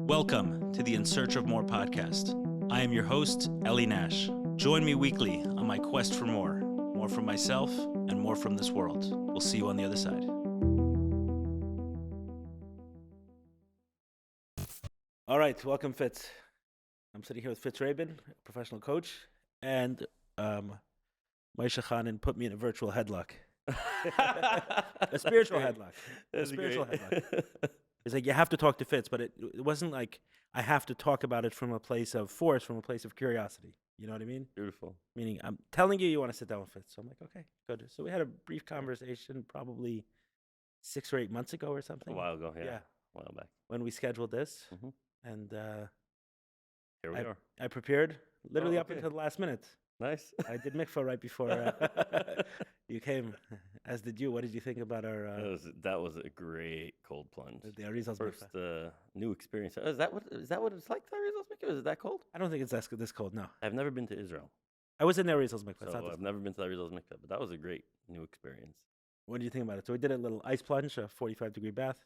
Welcome to the In Search of More podcast. I am your host, Eli Nash. Join me weekly on my quest for more from myself and more from this world. We'll see you on the other side. All right, welcome, Fitz. I'm sitting here with Fitz Rabin, professional coach, and Maisha Khanin put me in a virtual headlock. A spiritual headlock. That's a spiritual great. headlock. It's like you have to talk to Fitz, but it wasn't like I have to talk about it from a place of force, from a place of curiosity. You know what I mean? Beautiful. Meaning, I'm telling you want to sit down with Fitz. So I'm like, okay, good. So we had a brief conversation probably 6 or 8 months ago or something. A while ago, yeah. A while back. When we scheduled this. Mm-hmm. And here we are. I prepared literally up okay. until the last minute. Nice. I did mikvah right before you came, as did you. What did you think about our... that was a great cold plunge. The Arizal's first mikvah. New experience. Is that what it's like, the Arizal's mikvah? Is it that cold? I don't think it's this cold, no. I've never been to Israel. I was in the Arizal's mikvah. So I've never been to the Arizal's mikvah, but that was a great new experience. What do you think about it? So we did a little ice plunge, a 45-degree bath.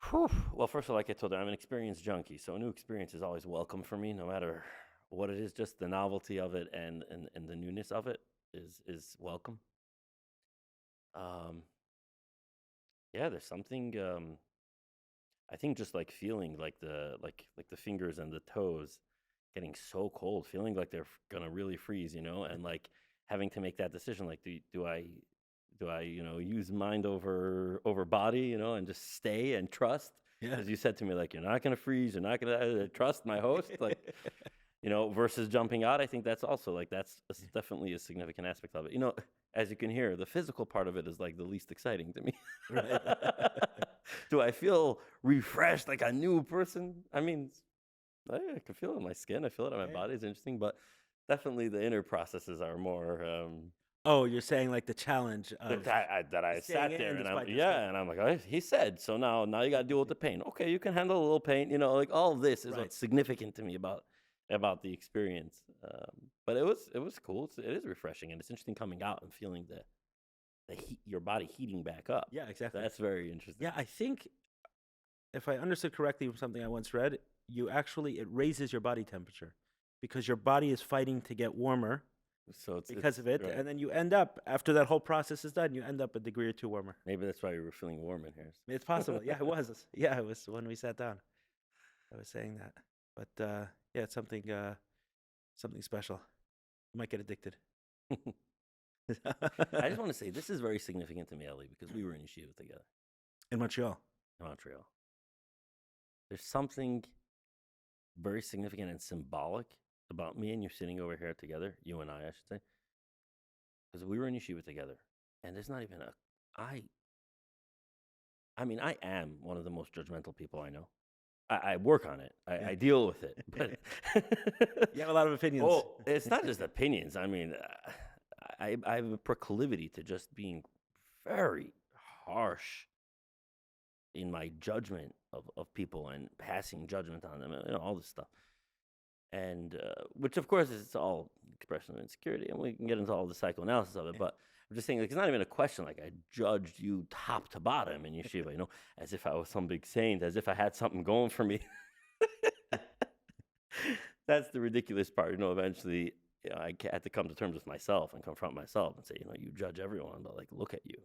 Whew. Well, first of all, like I told you, I'm an experience junkie, so a new experience is always welcome for me, no matter what it is. Just the novelty of it and the newness of it is welcome. Yeah, there's something. I think just like feeling like the fingers and the toes getting so cold, feeling like they're gonna really freeze, and like having to make that decision. Like, do I use mind over body, and just stay and trust? Yeah. As you said to me, like, you're not gonna freeze, you're not gonna trust my host, like, versus jumping out. I think that's also that's definitely a significant aspect of it. As you can hear, the physical part of it is like the least exciting to me. Right. Do I feel refreshed, like a new person? I mean, I can feel it in my skin. I feel it in my body. It's interesting, but definitely the inner processes are more. Oh, you're saying like the challenge of that I sat there and I'm like, oh, he said, so now you got to deal with the pain. Okay, you can handle a little pain. Like all of this is what's significant to me about the experience. But it was cool. It is refreshing, and it's interesting coming out and feeling the heat, your body heating back up. Yeah, exactly. That's very interesting. Yeah, I think if I understood correctly from something I once read, it raises your body temperature because your body is fighting to get warmer. So because of it, right. And then you end up, after that whole process is done, you end up a degree or two warmer. Maybe that's why you were feeling warm in here. It's possible. Yeah, it was. Yeah, it was when we sat down. I was saying that, but yeah, it's something special. You might get addicted. I just want to say this is very significant to me, Eli, because we were in yeshiva together in Montreal. There's something very significant and symbolic about me and you sitting over here together, you and I should say, because we were in yeshiva together, and there's not even I mean, I am one of the most judgmental people I know. I work on it. I deal with it. But you have a lot of opinions. Well, it's not just opinions. I mean, I have a proclivity to just being very harsh in my judgment of people and passing judgment on them, and all this stuff. And which, of course, is all expression of insecurity, and we can get into all the psychoanalysis of it. But I'm just saying, like, it's not even a question. Like, I judged you top to bottom in yeshiva, as if I was some big saint, as if I had something going for me. That's the ridiculous part. Eventually, I had to come to terms with myself and confront myself and say, you judge everyone, but like, look at you,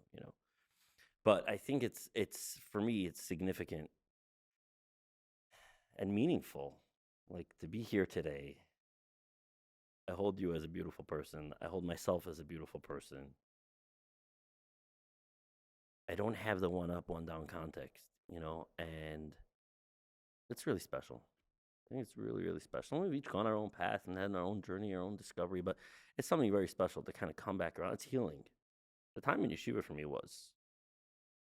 But I think it's for me, it's significant and meaningful. Like, to be here today, I hold you as a beautiful person. I hold myself as a beautiful person. I don't have the one up, one down context, and it's really special. I think it's really, really special. We've each gone our own path and had our own journey, our own discovery, but it's something very special to kind of come back around. It's healing. The time in yeshiva for me was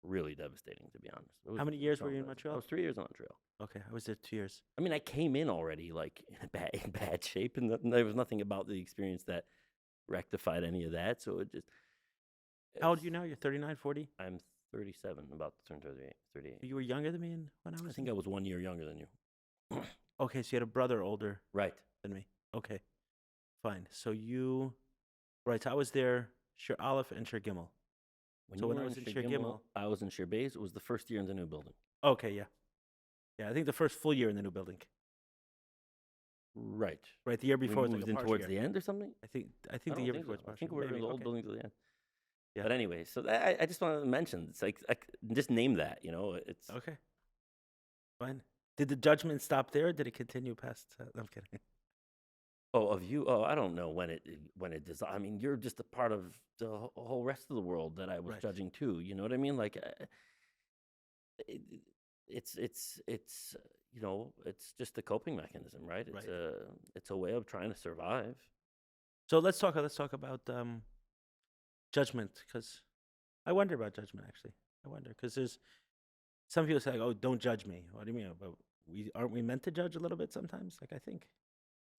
really devastating, to be honest. How many years were you in Montreal? I was 3 years in Montreal. Okay, I was there 2 years. I mean, I came in already like in bad shape, and there was nothing about the experience that rectified any of that. So How old are you now? You're 39, 40? I'm 37, about to turn 38. You were younger than me when I was? I think I was 1 year younger than you. Okay, so you had a brother older than me. Okay, fine. So so I was there, Shir Aleph and Shir Gimel. When I was in Shir Gimel, I was in Shir Beis. It was the first year in the new building. Okay, yeah. Yeah, I think the first full year in the new building. Right. Right, the year We before was like moved a in partial towards year. the end or something? I think I the don't year think before so. it's I think partial. we were in Maybe. the old Okay. building to the end. Yeah. But anyway, so I just wanted to mention, it's like, just name that, it's Okay. Fine. Did the judgment stop there? Or did it continue past? No, I'm kidding. of you. Oh, I don't know when it does. I mean, you're just a part of the whole rest of the world that I was Right. judging too. You know what I mean? Like, it, it's it's just a coping mechanism, right? Right. It's a way of trying to survive. So let's talk about judgment, because I wonder about judgment actually. I wonder because there's some people say, "Oh, don't judge me." What do you mean? But aren't we meant to judge a little bit sometimes? Like I think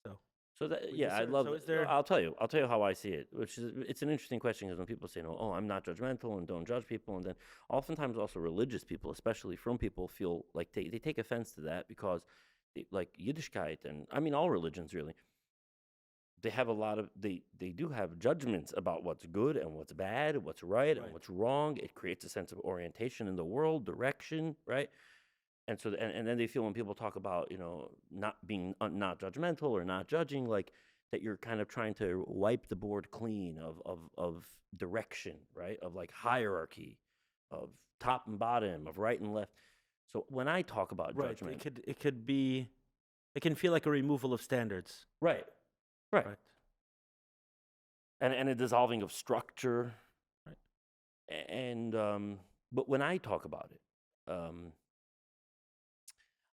so. So that, We yeah, I deserve. love So that. is there? I'll tell you how I see it, which is it's an interesting question because when people say, "No, oh, I'm not judgmental and don't judge people," and then oftentimes also religious people, especially from people, feel like they take offense to that because, like Yiddishkeit and I mean all religions really, they have a lot of they do have judgments about what's good and what's bad, what's right and Right. what's wrong. It creates a sense of orientation in the world, direction, right? And so and then they feel when people talk about not being not judgmental or not judging, like that you're kind of trying to wipe the board clean of direction, right, of like hierarchy, of top and bottom, of right and left. So when I talk about Right. judgment, It could be. It can feel like a removal of standards. right, right, Right. and a dissolving of structure, Right. and but when I talk about it,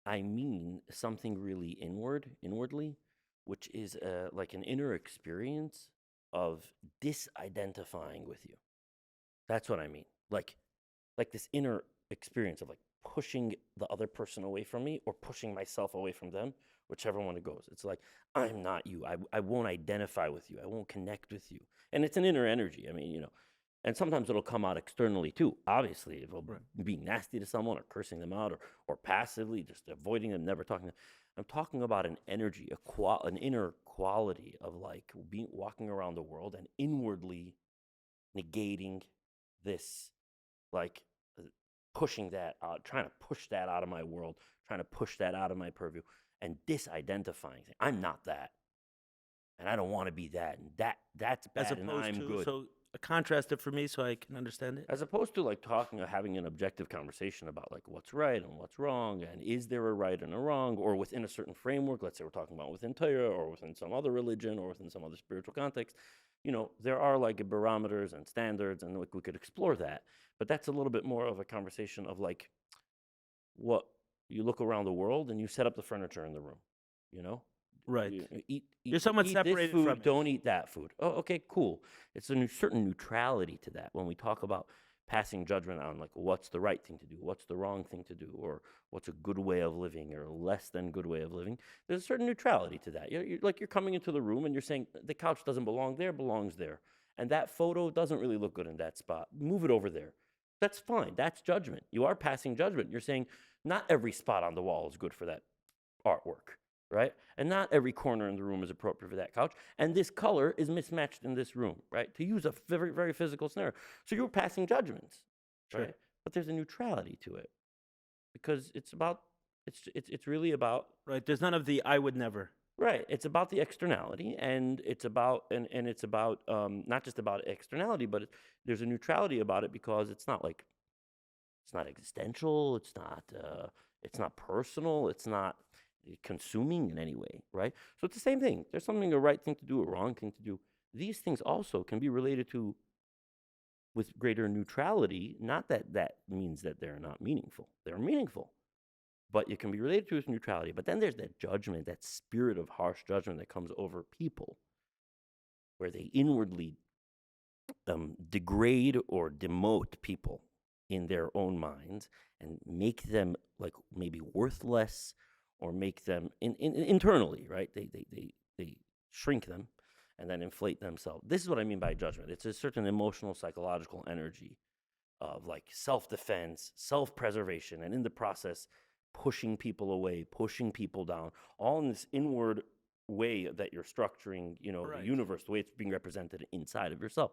I mean something really inwardly, which is like an inner experience of disidentifying with you. That's what I mean. Like this inner experience of like pushing the other person away from me or pushing myself away from them, whichever one it goes. It's like, I'm not you. I won't identify with you. I won't connect with you. And it's an inner energy. I mean, and sometimes it'll come out externally too. Obviously, if it'll be nasty to someone or cursing them out or passively just avoiding them, never talking to them. I'm talking about an energy, an inner quality of like walking around the world and inwardly negating this, like pushing that out, trying to push that out of my world, trying to push that out of my purview and disidentifying. I'm not that. And I don't want to be that. And that's bad and I'm good. So contrast it for me so I can understand it. As opposed to like talking or having an objective conversation about like what's right and what's wrong, and is there a right and a wrong, or within a certain framework. Let's say we're talking about within Torah or within some other religion or within some other spiritual context. There are like barometers and standards, and like we could explore that. But that's a little bit more of a conversation of like what you look around the world and you set up the furniture in the room. Right. You're somewhat eat separated this food, from it. don't eat that food. Oh, okay, cool. It's a certain neutrality to that when we talk about passing judgment on like what's the right thing to do, what's the wrong thing to do, or what's a good way of living or less than good way of living. There's a certain neutrality to that. You're coming into the room and you're saying the couch doesn't belong there, belongs there. And that photo doesn't really look good in that spot. Move it over there. That's fine. That's judgment. You are passing judgment. You're saying not every spot on the wall is good for that artwork. Right? And not every corner in the room is appropriate for that couch. And this color is mismatched in this room, right? To use a very, very physical scenario. So you're passing judgments, Sure. right? But there's a neutrality to it because it's really about. Right. There's none of the I would never. Right. It's about the externality, and it's about and it's about not just about externality, but there's a neutrality about it because it's not existential. It's not personal. It's not consuming in any way, right? So it's the same thing. There's something a right thing to do, a wrong thing to do. These things also can be related to with greater neutrality. Not that means that they're not meaningful. They're meaningful, but it can be related to with neutrality. But then there's that judgment, that spirit of harsh judgment that comes over people, where they inwardly degrade or demote people in their own minds and make them like maybe worthless, or make them internally, right? They shrink them and then inflate themselves. This is what I mean by judgment. It's a certain emotional, psychological energy of like self-defense, self-preservation, and in the process, pushing people away, pushing people down, all in this inward way that you're structuring, Right. the universe, the way it's being represented inside of yourself.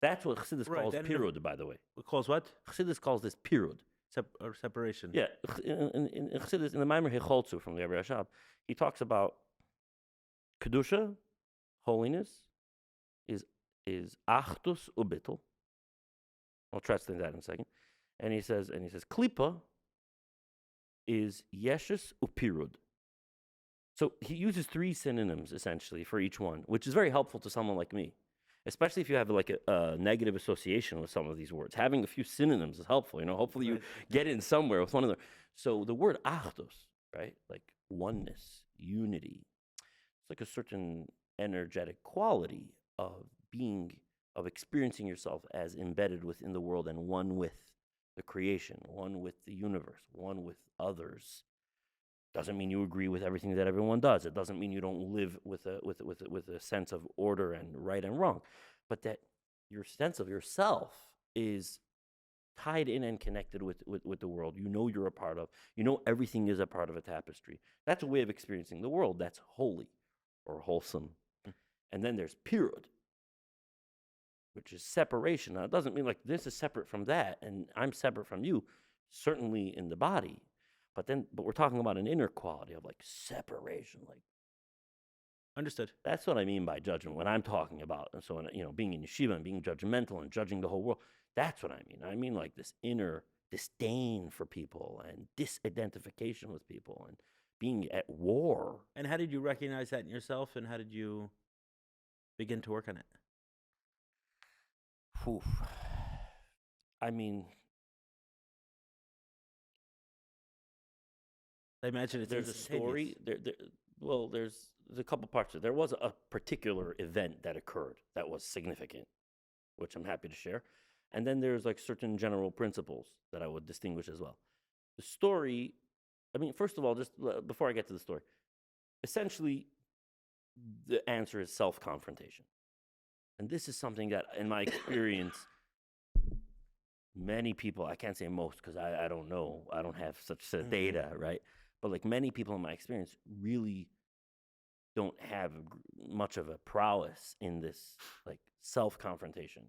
That's what Chassidus calls Then pirud, by the way. It calls what? Chassidus calls this pirud. or separation. Yeah, in Chassidus, in the Maimer Hecholzu from the Rebbe Rashab, he talks about kedusha, holiness, is achdus ubitul. I'll translate that in a second. And he says, klipa is yeshus upirud. So he uses 3 synonyms essentially for each one, which is very helpful to someone like me, especially if you have like a negative association with some of these words. Having a few synonyms is helpful. Hopefully you get in somewhere with one of them. So the word achdus, right, like oneness, unity, it's like a certain energetic quality of experiencing yourself as embedded within the world and one with the creation, one with the universe, one with others. Doesn't mean you agree with everything that everyone does. It doesn't mean you don't live with a sense of order and right and wrong, but that your sense of yourself is tied in and connected with the world. You're a part of. Everything is a part of a tapestry. That's a way of experiencing the world. That's holy or wholesome. And then there's pirud, which is separation. Now, it doesn't mean like this is separate from that, and I'm separate from you, certainly in the body. But we're talking about an inner quality of like separation, like. Understood. That's what I mean by judgment when I'm talking about. And so, being in yeshiva and being judgmental and judging the whole world, that's what I mean. I mean like this inner disdain for people and disidentification with people and being at war. And how did you recognize that in yourself, and how did you begin to work on it? Oof. I mean, I imagine it's there's a story. There's a couple parts of it. There was a particular event that occurred that was significant, which I'm happy to share. And then there's like certain general principles that I would distinguish as well. The story, first of all, just before I get to the story, essentially the answer is self-confrontation. And this is something that, in my experience, many people, I can't say most because I don't know, I don't have such data, right? But like many people in my experience really don't have much of a prowess in this like self-confrontation.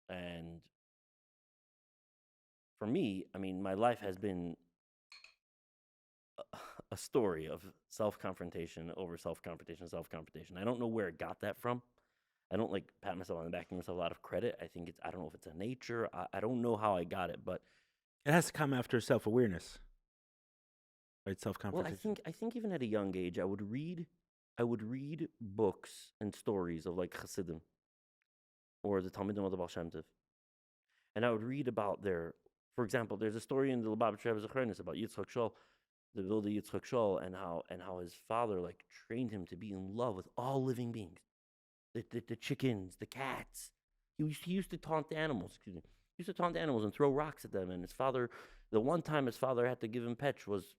And for me, my life has been a story of self-confrontation over self-confrontation. I don't know where it got that from. I don't like pat myself on the back and give myself a lot of credit. I don't know if it's a nature. I don't know how I got it, but it has to come after self-awareness, right? Self-confrontation. Well, I think even at a young age, I would read books and stories of like Chassidim or the Talmidim of the Baal Shem Tov, and I would read about for example, there's a story in the Lubavitch Rebbe's Achrayus about Yitzchak Shol, the Vilde Yitzchak Shol, and how his father like trained him to be in love with all living beings, the chickens, the cats. He used to taunt the animals. He used to taunt the animals and throw rocks at them. And the one time his father had to give him petch was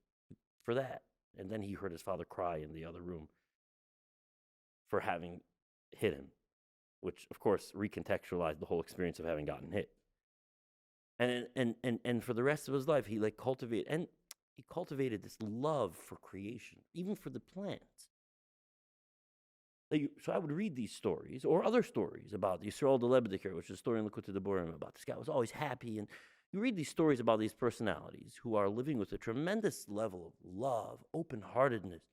for that. And then he heard his father cry in the other room for having hit him, which of course recontextualized the whole experience of having gotten hit. And for the rest of his life, he cultivated this love for creation, even for the plants. So I would read these stories or other stories about Yisrael the Lebedekir, which is a story in Likutei Devarim about this guy who was always happy. And you read these stories about these personalities who are living with a tremendous level of love, open-heartedness,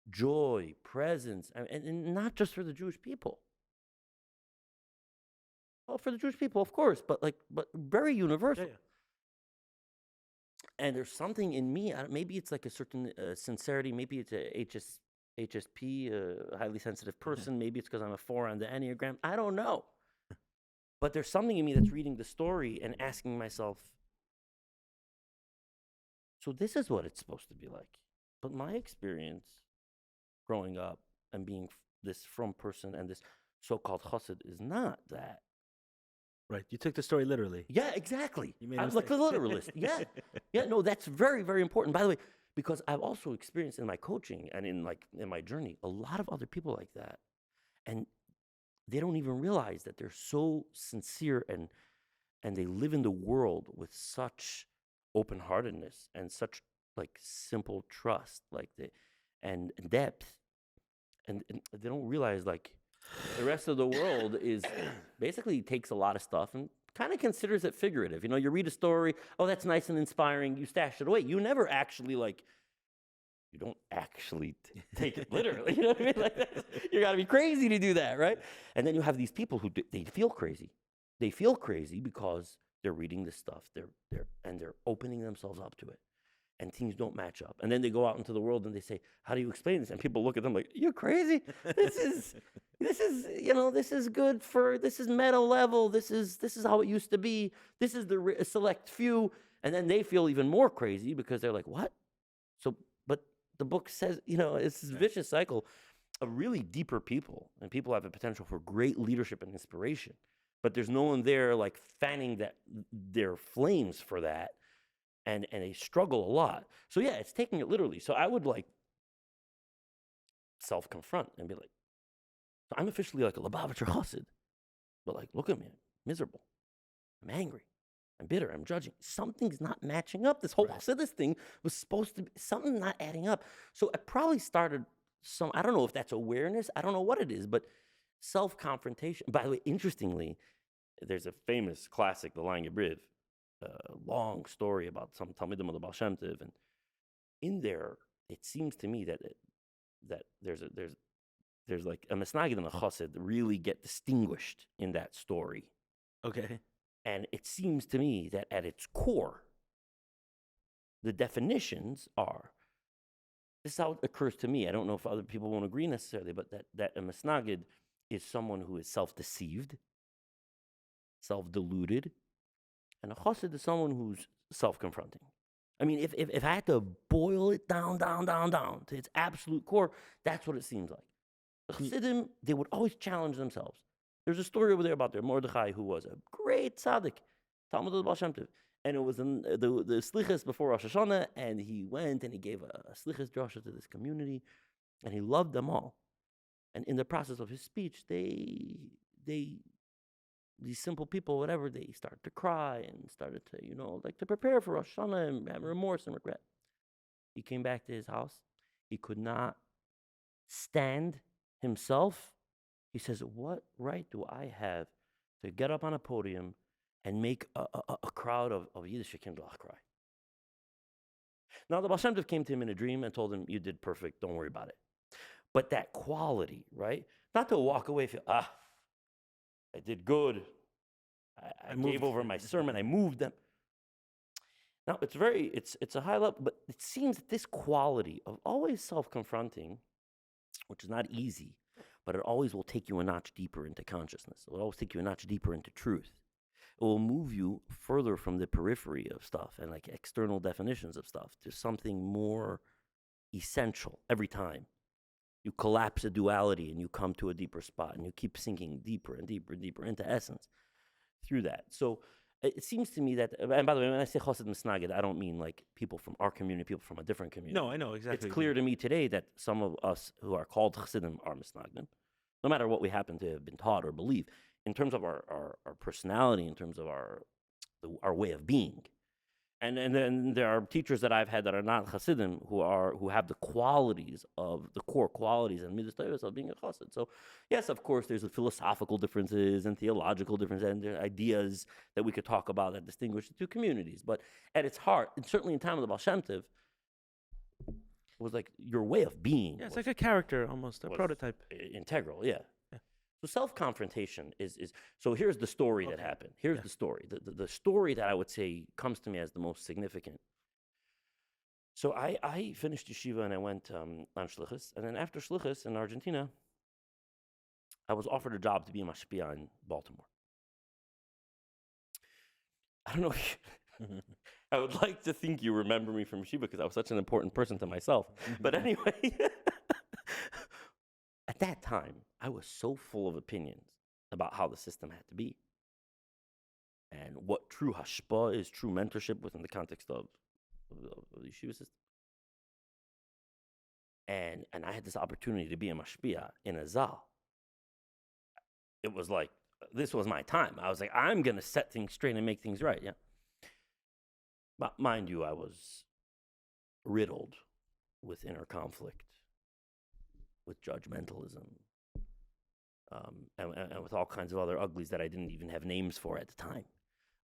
joy, presence, and not just for the Jewish people. Well, for the Jewish people, of course, but very universal. Yeah. And there's something in me, maybe it's like a certain sincerity, maybe it's a HSP, a highly sensitive person, maybe it's because I'm a 4 on the Enneagram, I don't know. But there's something in me that's reading the story and asking myself, so this is what it's supposed to be like. But my experience growing up and being this frum person and this so-called chassid is not that. Right. You took the story literally. Yeah, exactly. You made I'm like a literalist. Yeah. Yeah, no, that's very, very important. By the way, because I've also experienced in my coaching and in my journey, a lot of other people like that. And they don't even realize that they're so sincere and they live in the world with such open-heartedness and such like simple trust, and depth. And they don't realize like the rest of the world is basically takes a lot of stuff and kind of considers it figurative. You know, you read a story, oh, that's nice and inspiring, you stash it away. You never actually, like, you don't actually take it literally. You know what I mean? Like, you got to be crazy to do that, right? And then you have these people who they feel crazy. They feel crazy because they're reading this stuff. They're opening themselves up to it, and things don't match up. And then they go out into the world and they say, "How do you explain this?" And people look at them like, "You're crazy. This is this is good for, this is meta level. This is how it used to be. This is the select few." And then they feel even more crazy because they're like, "What?" So, but the book says, it's this vicious cycle of really deeper people, and people have a potential for great leadership and inspiration, but there's no one there like fanning their flames for that, and they struggle a lot. So yeah, it's taking it literally. So I would like self-confront and be like, I'm officially like a Lubavitcher chassid, but like, look at me, I'm miserable, I'm angry, I'm bitter, I'm judging. Something's not matching up. This whole chassidus thing was supposed to be something not adding up. So I probably started I don't know if that's awareness, I don't know what it is, but self-confrontation. By the way, interestingly, there's a famous classic, the Lang Briv, long story about some Talmidim of the Baal Shem Tov, and in there, it seems to me that there's like a Mesnagid and a Chassid really get distinguished in that story. Okay. And it seems to me that at its core, the definitions are, this is how it occurs to me. I don't know if other people won't agree necessarily, but that a Mesnagid is someone who is self-deceived, self-deluded, and a Chassid is someone who's self-confronting. I mean, if I had to boil it down to its absolute core, that's what it seems like. The Chassidim, they would always challenge themselves. There's a story over there about their Mordechai, who was a great tzaddik, Talmud of the Baal Shem Tov. And it was the slichas before Rosh Hashanah, and he went and he gave a slichas drasha to this community, and he loved them all. And in the process of his speech, these simple people, whatever, they started to cry and started to, like to prepare for Rosh Hashanah and have remorse and regret. He came back to his house. He could not stand himself. He says, what right do I have to get up on a podium and make a crowd of Yiddish Kindlach cry? Now, the Baal Shem Tov came to him in a dream and told him, you did perfect, don't worry about it. But that quality, right? Not to walk away and feel, I did good. I gave over my sermon. I moved them. Now, it's a high level, but it seems that this quality of always self-confronting, which is not easy, but it always will take you a notch deeper into consciousness. It will always take you a notch deeper into truth. It will move you further from the periphery of stuff and like external definitions of stuff to something more essential every time. You collapse a duality and you come to a deeper spot, and you keep sinking deeper and deeper and deeper into essence through that. So it seems to me that, and by the way, when I say Chassid Misnagid, I don't mean like people from our community, people from a different community. No, I know exactly. It's clear to me today that some of us who are called Chassidim are Misnagdim, no matter what we happen to have been taught or believe, in terms of our personality, in terms of our way of being. And then there are teachers that I've had that are not Chassidim who have the qualities of the core qualities and midas tayos of being a Chassid. So yes, of course, there's philosophical differences and theological differences and there are ideas that we could talk about that distinguish the two communities. But at its heart, and certainly in time of the Baal Shem Tov, it was like your way of being. Yeah, it's like a character almost, a prototype. Integral, yeah. So self-confrontation is so here's the story that happened. Here's the story. The story that I would say comes to me as the most significant. So I finished yeshiva and I went on shlichus. And then after shlichus in Argentina, I was offered a job to be a mashpia in Baltimore. I don't know. I would like to think you remember me from yeshiva because I was such an important person to myself. But anyway, at that time, I was so full of opinions about how the system had to be and what true hashpah is, true mentorship within the context of the yeshiva system. And I had this opportunity to be a mashpia in a zal. It was like, this was my time. I was like, I'm going to set things straight and make things right, yeah. But mind you, I was riddled with inner conflict, with judgmentalism, and with all kinds of other uglies that I didn't even have names for at the time.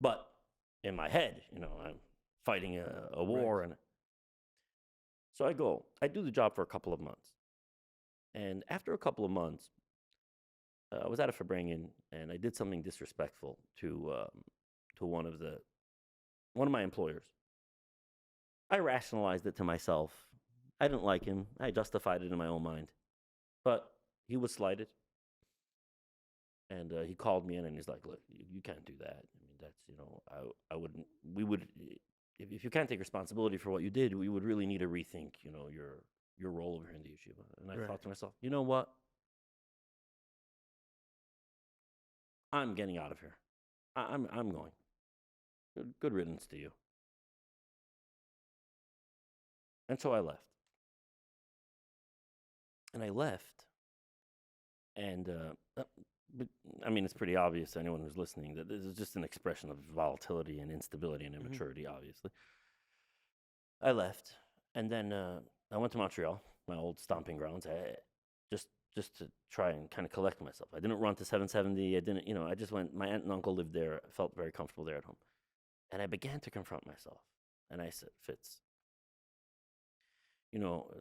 But in my head, I'm fighting a war. Right. And so I do the job for a couple of months. And after a couple of months, I was at a Farbrengen, and I did something disrespectful to one of my employers. I rationalized it to myself. I didn't like him. I justified it in my own mind. But he was slighted. And he called me in, and he's like, look, you can't do that. I mean, that's, I wouldn't, we would, if you can't take responsibility for what you did, we would really need to rethink, your role over here in the yeshiva. And I thought to myself, you know what? I'm getting out of here. I'm going. Good riddance to you. And so I left. And I left. And, but, I mean, it's pretty obvious to anyone who's listening that this is just an expression of volatility and instability and immaturity, obviously. I left. And then I went to Montreal, my old stomping grounds, just to try and kind of collect myself. I didn't run to 770. I didn't, I just went. My aunt and uncle lived there. I felt very comfortable there at home. And I began to confront myself. And I said, Fitz,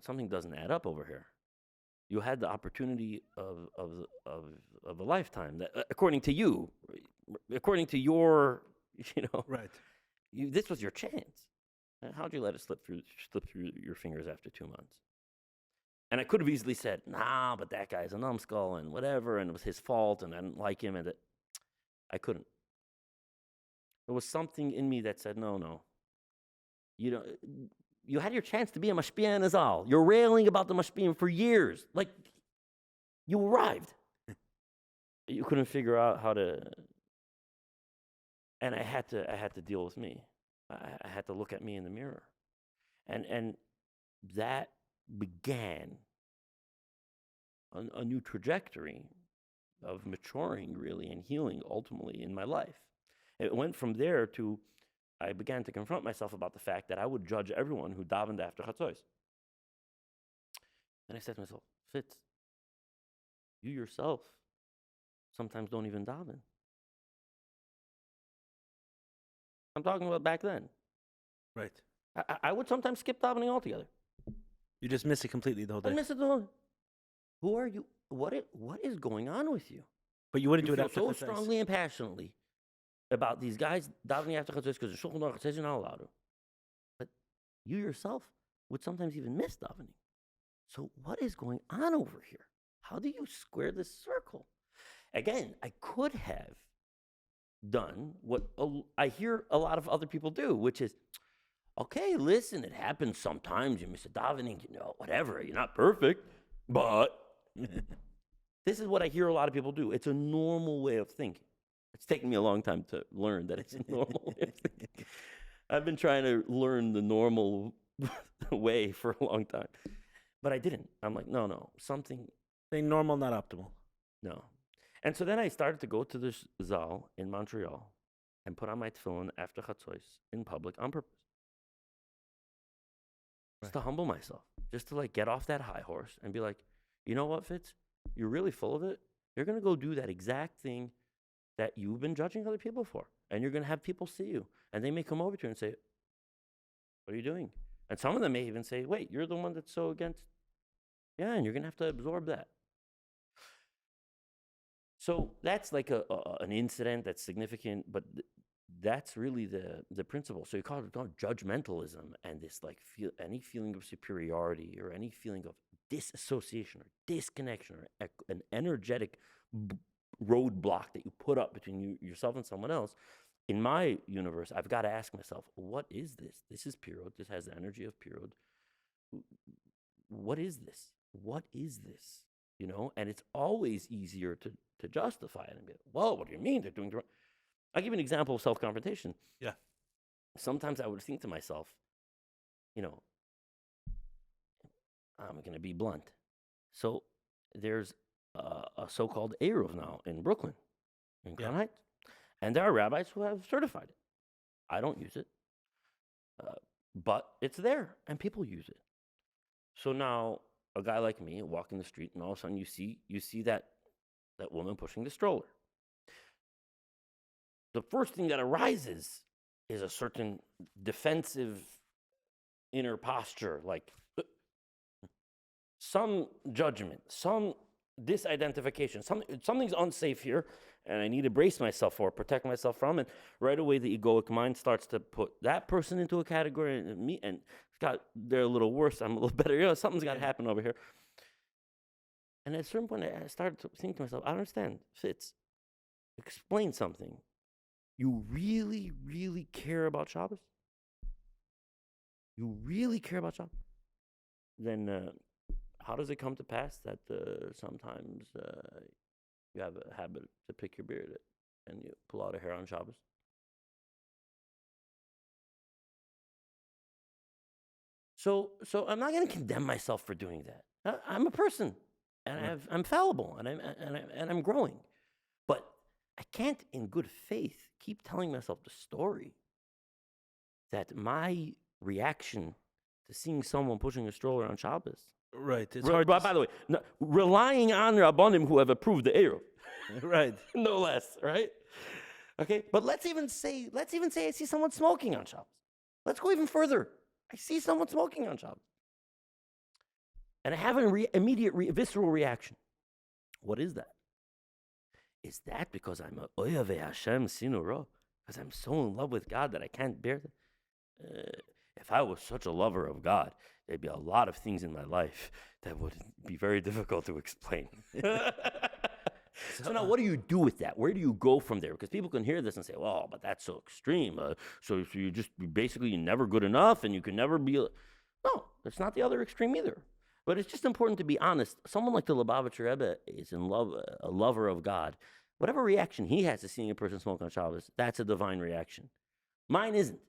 something doesn't add up over here. You had the opportunity of a lifetime that, according to you, according to your, Right. This was your chance. How'd you let it slip through your fingers after 2 months? And I could have easily said, nah, but that guy's a numbskull and whatever, and it was his fault, and I didn't like him, and that I couldn't. There was something in me that said, no. You had your chance to be a mashpia Azal. You're railing about the mashpiyim for years. Like, you arrived. You couldn't figure out how to, and I had to deal with me. I had to look at me in the mirror. And that began a new trajectory of maturing, really, and healing, ultimately, in my life. It went from there to, I began to confront myself about the fact that I would judge everyone who davened after Chatzos. And I said to myself, Fitz, you yourself sometimes don't even daven. I'm talking about back then. Right. I would sometimes skip davening altogether. You just miss it completely the whole day. I miss it the whole. Who are you? What is going on with you? But you wouldn't do it feel after so Chatzos. strongly and passionately about these guys davening after Chatzos because the Shulchan Aruch says you're not allowed to. But you yourself would sometimes even miss davening. So what is going on over here? How do you square this circle? Again, I could have done what I hear a lot of other people do, which is, okay, listen, it happens sometimes. You miss a davening, whatever. You're not perfect, but this is what I hear a lot of people do. It's a normal way of thinking. It's taken me a long time to learn that it's a normal way of thinking. I've been trying to learn the normal way for a long time, but I didn't. I'm like, no, something. Saying normal, not optimal. No. And so then I started to go to the Zal in Montreal and put on my tefillin after Chatzos in public on purpose. Just to humble myself, just to get off that high horse and be like, you know what, Fitz? You're really full of it. You're going to go do that exact thing that you've been judging other people for. And you're going to have people see you. And they may come over to you and say, what are you doing? And some of them may even say, wait, you're the one that's so against. Yeah, and you're going to have to absorb that. So that's like an incident that's significant, but that's really the principle. So you call it judgmentalism, and this any feeling of superiority or any feeling of disassociation or disconnection or an energetic roadblock that you put up between yourself and someone else. In my universe, I've got to ask myself, what is this? This is period. This has the energy of period. What is this? What is this? And it's always easier to justify it and be like, well, what do you mean they're doing the wrong? I'll give you an example of self-confrontation. Yeah. Sometimes I would think to myself, I'm going to be blunt. So there's a so-called Eruv now in Brooklyn, in Crown Heights. And there are rabbis who have certified it. I don't use it. But it's there, and people use it. So now a guy like me walking the street, and all of a sudden you see that woman pushing the stroller. the first thing that arises is a certain defensive inner posture, like some judgment, some disidentification, something's unsafe here, and I need to brace myself for, protect myself from. And right away, the egoic mind starts to put that person into a category, and me, and they're a little worse, I'm a little better. Something's got to happen over here. And at a certain point, I started to think to myself, I don't understand, Fitz, explain something. You really, really care about Shabbos? You really care about Shabbos? Then how does it come to pass that sometimes you have a habit to pick your beard and you pull out a hair on Shabbos? So I'm not going to condemn myself for doing that. I'm a person, and I'm fallible, and I'm growing. But I can't, in good faith, keep telling myself the story that my reaction to seeing someone pushing a stroller on Shabbos. Right. It's hard. By the way, relying on Rabbanim who have approved the Eruv. Right. No less, right? Okay. But let's even say I see someone smoking on Shabbos. Let's go even further. I see someone smoking on Shabbos. And I have an immediate visceral reaction. What is that? Is that because I'm a Oyave Hashem Sinuro? Because I'm so in love with God that I can't bear that? If I was such a lover of God, there'd be a lot of things in my life that would be very difficult to explain. So now what do you do with that? Where do you go from there? Because people can hear this and say, well, but that's so extreme. So you just basically you're never good enough and you can never be. No, it's not the other extreme either. But it's just important to be honest. Someone like the Lubavitcher Rebbe is in love, a lover of God. Whatever reaction he has to seeing a person smoke on Shabbos, that's a divine reaction. Mine isn't.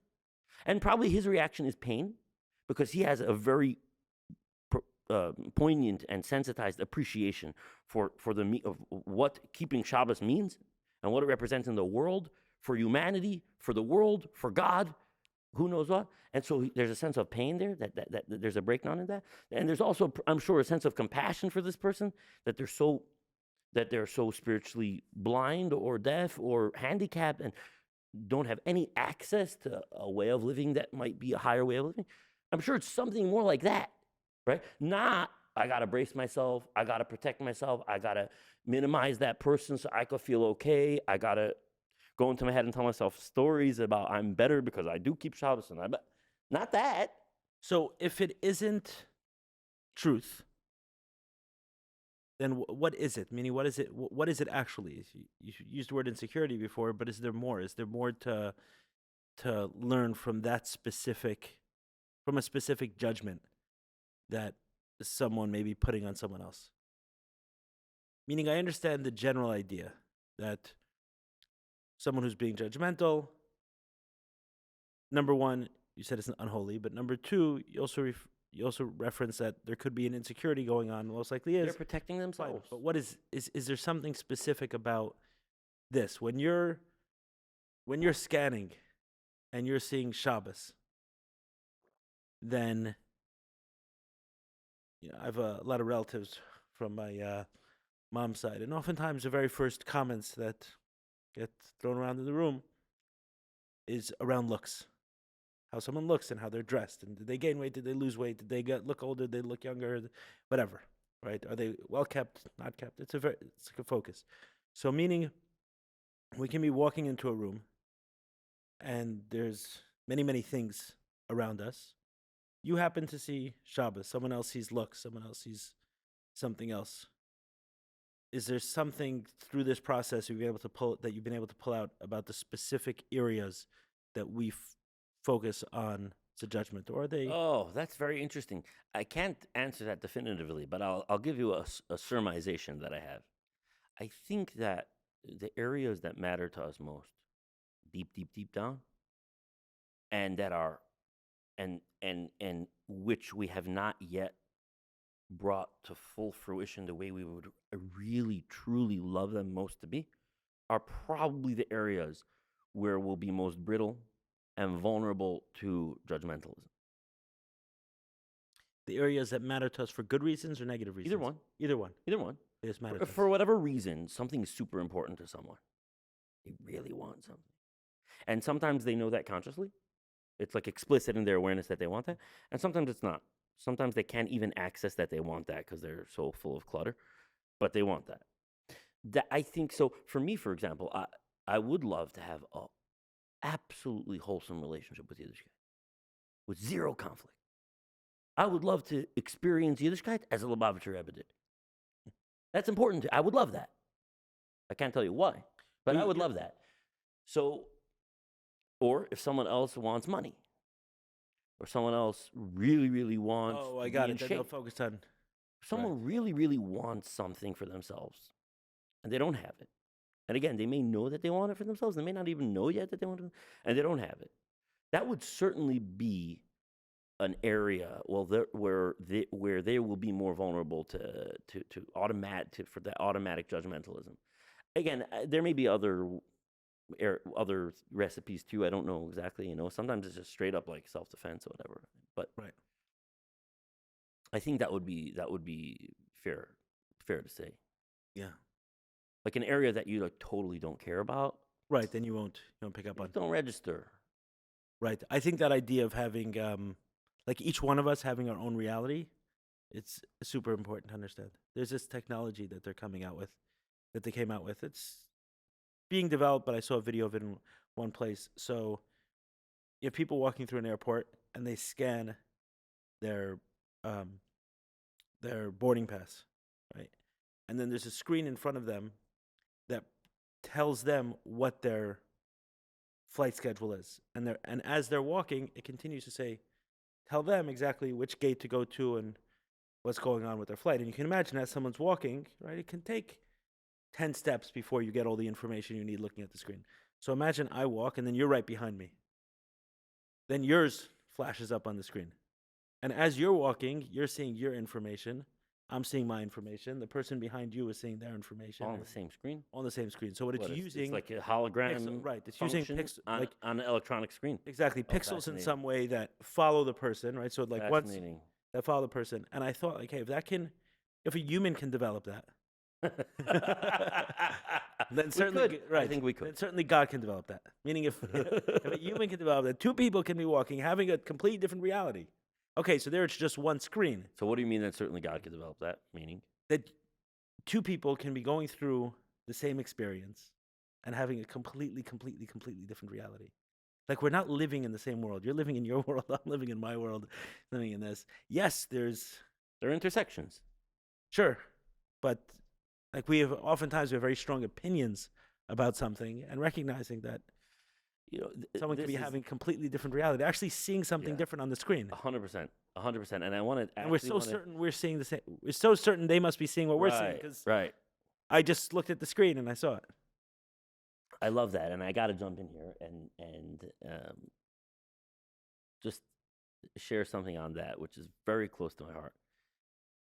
And probably his reaction is pain because he has a very poignant and sensitized appreciation for of what keeping Shabbos means and what it represents in the world, for humanity, for the world, for God, who knows what. And so there's a sense of pain there, that there's a breakdown in that. And there's also, I'm sure, a sense of compassion for this person, that they're so spiritually blind or deaf or handicapped and don't have any access to a way of living that might be a higher way of living. I'm sure it's something more like that, right? Not, I got to brace myself, I got to protect myself, I got to minimize that person so I could feel okay, I got to go into my head and tell myself stories about I'm better because I do keep Shabbos, and not that. So if it isn't truth, then what is it? Meaning, what is it? What is it actually? You used the word insecurity before, but is there more? Is there more to learn from a specific judgment that someone may be putting on someone else? Meaning, I understand the general idea that someone who's being judgmental, number one, you said it's unholy, but number two, you also reference that there could be an insecurity going on. Most likely is. They're protecting themselves. But what is there something specific about this? When you're scanning and you're seeing Shabbos, then I have a lot of relatives from my mom's side, and oftentimes the very first comments that get thrown around in the room is around looks. How someone looks and how they're dressed. And did they gain weight? Did they lose weight? Did they look older? Did they look younger? Whatever, right? Are they well kept, not kept? It's like a focus. So meaning we can be walking into a room and there's many, many things around us. You happen to see Shabbos. Someone else sees looks. Someone else sees something else. Is there something through this process you've been able to pull out about the specific areas that we focus on the judgment, or are they? Oh, that's very interesting. I can't answer that definitively, but I'll give you a surmisation that I have. I think that the areas that matter to us most, deep down, and that are, and which we have not yet brought to full fruition the way we would really, truly love them most to be, are probably the areas where we'll be most brittle and vulnerable to judgmentalism. The areas that matter to us for good reasons or negative reasons? Either one. Either one. Either one. They just matter to us. For whatever reason, something is super important to someone. They really want something. And sometimes they know that consciously. It's like explicit in their awareness that they want that. And sometimes it's not. Sometimes they can't even access that they want that because they're so full of clutter, but they want that. I think so. For me, for example, I would love to have a absolutely wholesome relationship with Yiddishkeit with zero conflict. I would love to experience Yiddishkeit as a Lubavitcher Rebbe did. That's important. I would love that. I can't tell you why, but I would love that. So, or if someone else wants money, or someone else really, really wants Oh, I to got be it. in Then shape. they'll focus on. If someone really, really wants something for themselves, and they don't have it. And again, they may know that they want it for themselves. They may not even know yet that they want it, and they don't have it. That would certainly be an area where they will be more vulnerable to for that automatic judgmentalism. Again, there may be other recipes too. I don't know exactly. Sometimes it's just straight up like self-defense or whatever. But I think that would be fair to say. Yeah. Like an area that you like totally don't care about. Right. Then you won't pick up on. Don't register. Right. I think that idea of having like each one of us having our own reality, it's super important to understand. There's this technology that they came out with. It's being developed, but I saw a video of it in one place. So you have people walking through an airport and they scan their boarding pass, right? And then there's a screen in front of them that tells them what their flight schedule is. And as they're walking, it continues to tell them exactly which gate to go to and what's going on with their flight. And you can imagine as someone's walking, right, it can take 10 steps before you get all the information you need looking at the screen. So imagine I walk and then you're right behind me. Then yours flashes up on the screen. And as you're walking, you're seeing your information. I'm seeing my information. The person behind you is seeing their information. On the same screen? On the same screen. So it's using... It's like a hologram right. It's using on an electronic screen. Exactly. Pixels in some way that follow the person, right? So like once that follow the person. And I thought, like, hey, if a human can develop that, then certainly, I think we could. Then certainly God can develop that. Meaning if a human can develop that, two people can be walking, having a completely different reality. Okay, so there it's just one screen. So what do you mean that certainly God can develop that? Meaning? That two people can be going through the same experience and having a completely different reality. Like we're not living in the same world. You're living in your world. I'm living in my world. Living in this. Yes, there are intersections. Sure, but like oftentimes we have very strong opinions about something, and recognizing that someone could be having completely different reality. They're actually seeing something different on the screen. 100%. And I want to. And we're so certain we're seeing the same. We're so certain they must be seeing what we're seeing. Right. I just looked at the screen and I saw it. I love that, and I got to jump in here and just share something on that, which is very close to my heart.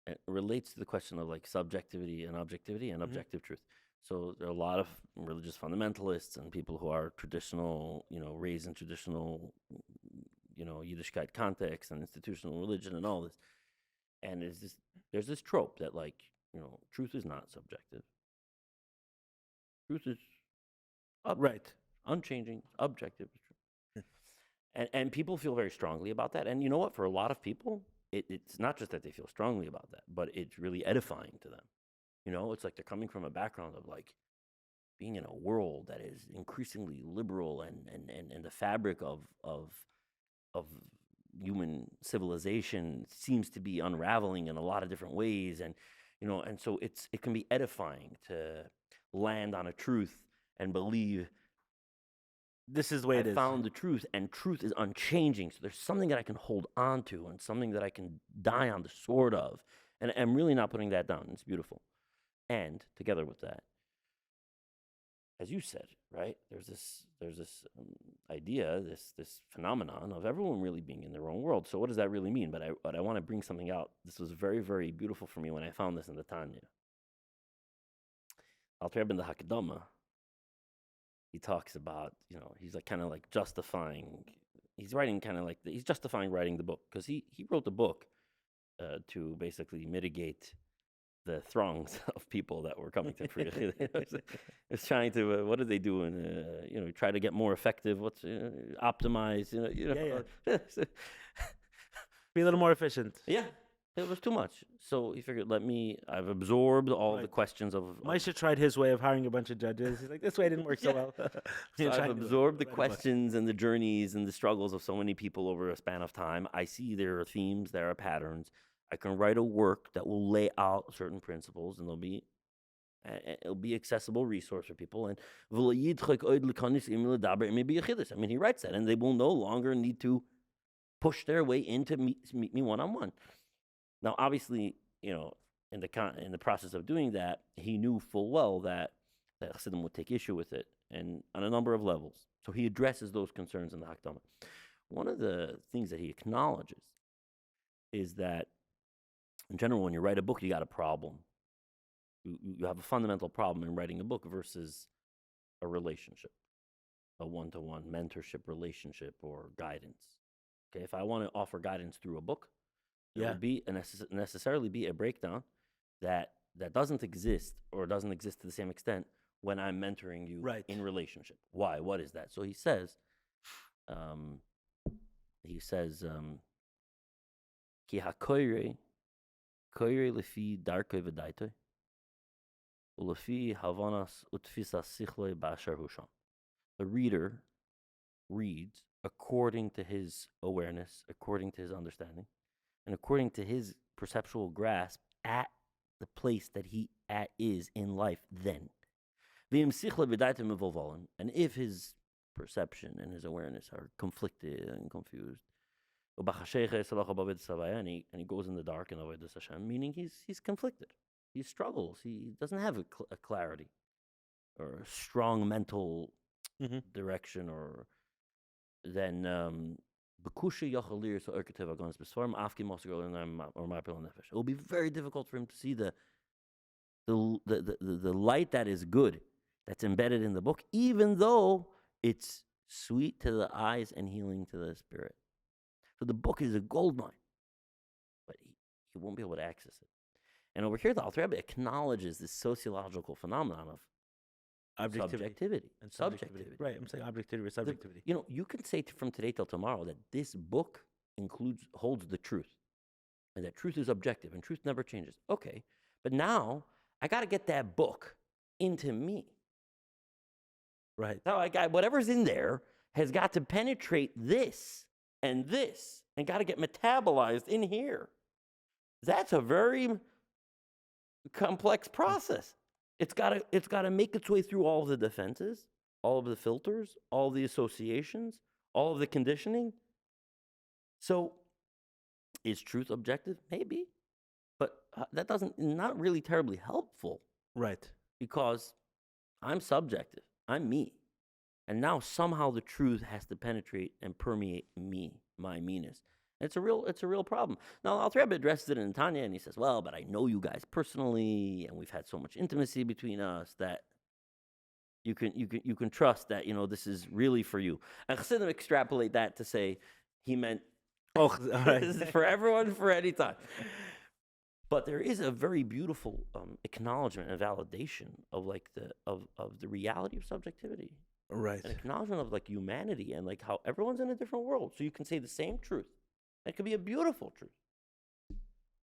It relates to the question of like subjectivity and objectivity and objective truth. So there are a lot of religious fundamentalists and people who are traditional, raised in traditional, Yiddishkeit context and institutional religion and all this. And there's this trope that like, truth is not subjective. Truth is unchanging, objective. And people feel very strongly about that. And you know what? For a lot of people, it's not just that they feel strongly about that, but it's really edifying to them. It's like they're coming from a background of like being in a world that is increasingly liberal and the fabric of human civilization seems to be unraveling in a lot of different ways. And, and so it can be edifying to land on a truth and believe this is the way it is. I found the truth, and truth is unchanging. So there's something that I can hold on to and something that I can die on the sword of. And I'm really not putting that down. It's beautiful. And together with that, as you said, right, there's this idea, this phenomenon of everyone really being in their own world. So what does that really mean? But I want to bring something out. This was very, very beautiful for me when I found this in the Tanya. Alter Rebbe in the Hakadama, he talks about, he's like kind of like justifying. He's writing kind of like he's justifying writing the book because he wrote the book to basically mitigate the throngs of people that were coming to free. It's trying to what do they do? And try to get more effective. What's optimize? Be a little more efficient. Yeah, it was too much. So he figured, I've absorbed all the questions of. Moshe tried his way of hiring a bunch of judges. He's like, this way didn't work so well. So I've absorbed the questions and the journeys and the struggles of so many people over a span of time. I see there are themes, there are patterns. I can write a work that will lay out certain principles, and it'll be accessible resource for people. And I mean, he writes that, and they will no longer need to push their way in to meet me one-on-one. Now, obviously, in the process of doing that, he knew full well that Chassidim would take issue with it, and on a number of levels. So he addresses those concerns in the Hakdama. One of the things that he acknowledges is that, in general, when you write a book, you got a problem. You have a fundamental problem in writing a book versus a relationship, a one-to-one mentorship relationship or guidance. Okay, if I want to offer guidance through a book, there would be necessarily be a breakdown that doesn't exist or doesn't exist to the same extent when I'm mentoring you in relationship. Why? What is that? So he says, Ki hakoire lefi darkei v'daitoi ulefi havanas utfisas sichloi ba'asher husham. The reader reads according to his awareness, according to his understanding, and according to his perceptual grasp at the place that he is in life then. And if his perception and his awareness are conflicted and confused, and he goes in the dark and avodas Hashem, meaning he's conflicted, he struggles, he doesn't have a clarity or a strong mental direction, or then it will be very difficult for him to see the light that is good, that's embedded in the book, even though it's sweet to the eyes and healing to the spirit. So the book is a gold mine, but he won't be able to access it. And over here, the Alter Rebbe acknowledges this sociological phenomenon of subjectivity and subjectivity. Right, I'm saying objectivity or subjectivity. You can say from today till tomorrow that this book holds the truth, and that truth is objective, and truth never changes. Okay, but now I got to get that book into me. Right. Now whatever's in there has got to penetrate this and got to get metabolized in here. That's a very complex process. It's got to make its way through all of the defenses, all of the filters, all of the associations, all of the conditioning. So, is truth objective? Maybe, but that not really terribly helpful. Right. Because I'm subjective. I'm me. And now somehow the truth has to penetrate and permeate me, my meanness. It's a real problem. Now, Alter Rebbe addresses it in Tanya, and he says, well, but I know you guys personally, and we've had so much intimacy between us that you can trust that, this is really for you. And Chassidim extrapolate that to say he meant, this is for everyone, for any time. But there is a very beautiful acknowledgement and validation of the reality of subjectivity. Right. An acknowledgement of humanity and how everyone's in a different world. So you can say the same truth. It could be a beautiful truth.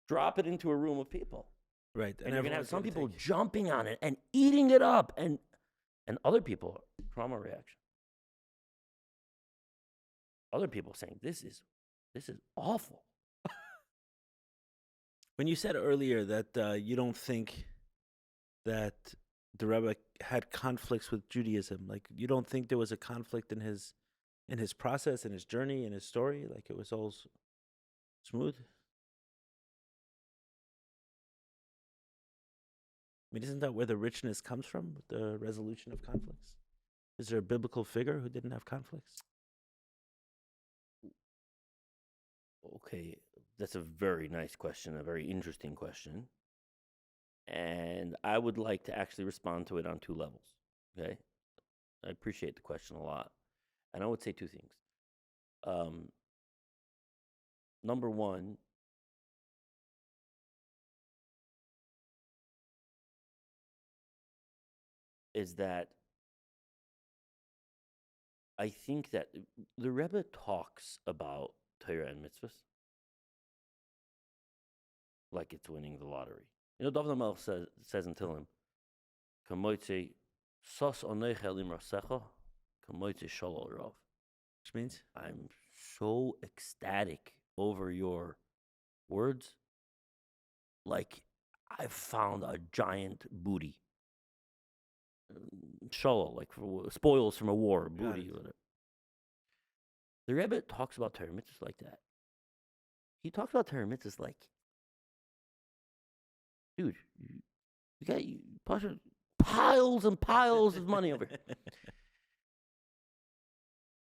Drop it into a room of people. Right. And you're going to have some people jumping on it and eating it up, and other people, trauma reaction. Other people saying, this is awful. When you said earlier that you don't think that the Rebbe had conflicts with Judaism, you don't think there was a conflict in his process, in his journey, in his story, it was all smooth? I mean, isn't that where the richness comes from, the resolution of conflicts? Is there a biblical figure who didn't have conflicts? Okay, that's a very nice question, a very interesting question. And I would like to actually respond to it on two levels, okay? I appreciate the question a lot. And I would say two things. Number one, is that I think that the Rebbe talks about Torah and mitzvahs like it's winning the lottery. You know, David HaMelech says in Tehillim, "Kamoitze sos oneichel imrasecha, kamoitze shalol rov." Which means? I'm so ecstatic over your words, like I found a giant booty. Shalol, like spoils from a war, booty, whatever. The Rebbe talks about Torah mitzvahs like that. He talks about Torah mitzvahs like, dude, you got piles and piles of money over here.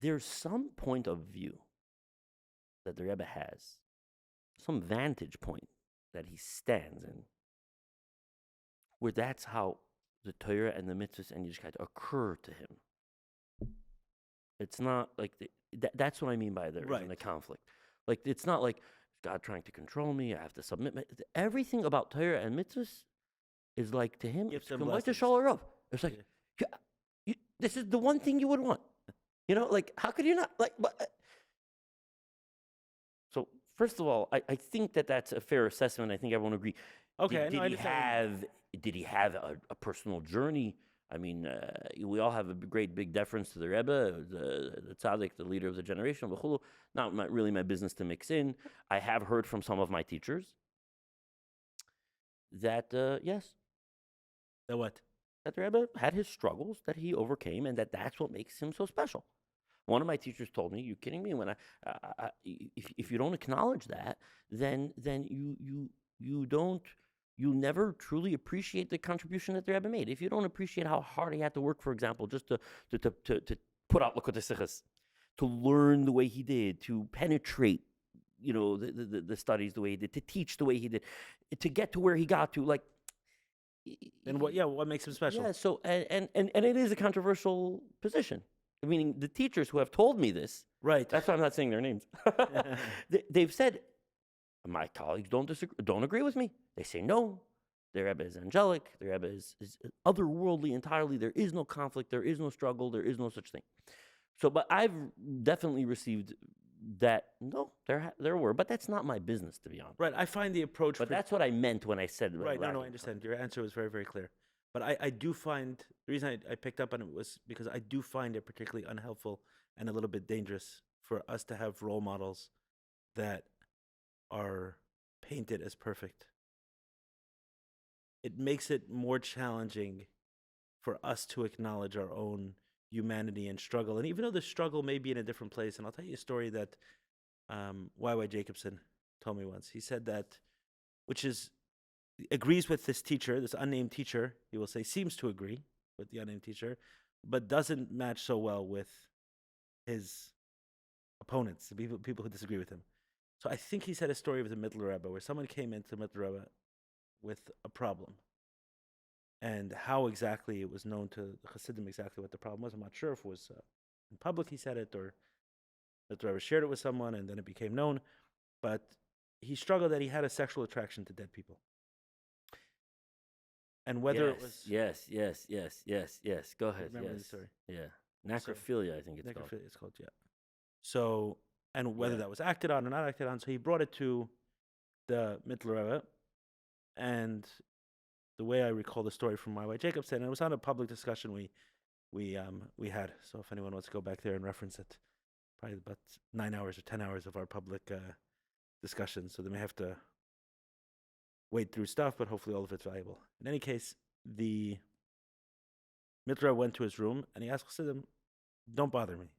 There's some point of view that the Rebbe has, some vantage point that he stands in, where that's how the Torah and the mitzvahs and Yiddishkeit occur to him. It's not like that's what I mean by there isn't a conflict. Like it's not like God trying to control me. I have to submit. Everything about Torah and mitzvahs is like to him. It's like the Shalom Rav. It's like this is the one thing you would want. You know, like how could you not like? So first of all, I think that's a fair assessment. I think everyone agree. Okay, Did he have a personal journey? I mean, we all have a great big deference to the Rebbe, the tzaddik, the leader of the generation. Not really my business to mix in. I have heard from some of my teachers that yes, that what? That the Rebbe had his struggles that he overcame, and that's what makes him so special. One of my teachers told me, "You kidding me? When if you don't acknowledge that, then you don't." You never truly appreciate the contribution that the Rebbe made. If you don't appreciate how hard he had to work, for example, just to put out Likutei Sichos, to learn the way he did, to penetrate, you know, the studies the way he did, to teach the way he did, to get to where he got to, like. And what makes him special? Yeah. So and it is a controversial position. I mean, the teachers who have told me this, right? That's why I'm not saying their names. They've said. My colleagues don't agree with me. They say no. The Rebbe is angelic. The Rebbe is otherworldly entirely. There is no conflict. There is no struggle. There is no such thing. So, but I've definitely received that. No, there were, but that's not my business, to be honest. Right. I find the approach. But that's what I meant when I said. Right. No, I understand. Your answer was very, very clear. But I do find the reason I picked up on it was because I do find it particularly unhelpful and a little bit dangerous for us to have role models that are painted as perfect. It makes it more challenging for us to acknowledge our own humanity and struggle. And even though the struggle may be in a different place, and I'll tell you a story that Y.Y. Jacobson told me once. He said that, which agrees with this teacher, this unnamed teacher, he will say, seems to agree with the unnamed teacher, but doesn't match so well with his opponents, the people who disagree with him. So I think he said a story of the Middle Rebbe where someone came into the Middle Rebbe with a problem, and how exactly it was known to the Hasidim exactly what the problem was. I'm not sure if it was in public he said it or the Rebbe shared it with someone and then it became known. But he struggled that he had a sexual attraction to dead people, and whether it was yes. Go ahead. Remember the story? Yeah, necrophilia. I think it's called. Necrophilia. It's called. Yeah. So. And whether that was acted on or not acted on. So he brought it to the Middle Rebbe. And the way I recall the story from Y.Y. Jacobson, and it was on a public discussion we had. So if anyone wants to go back there and reference it, probably about 9 hours or 10 hours of our public discussion. So they may have to wade through stuff, but hopefully all of it's valuable. In any case, the Middle Rebbe went to his room and he asked Chassidim, "Don't bother me.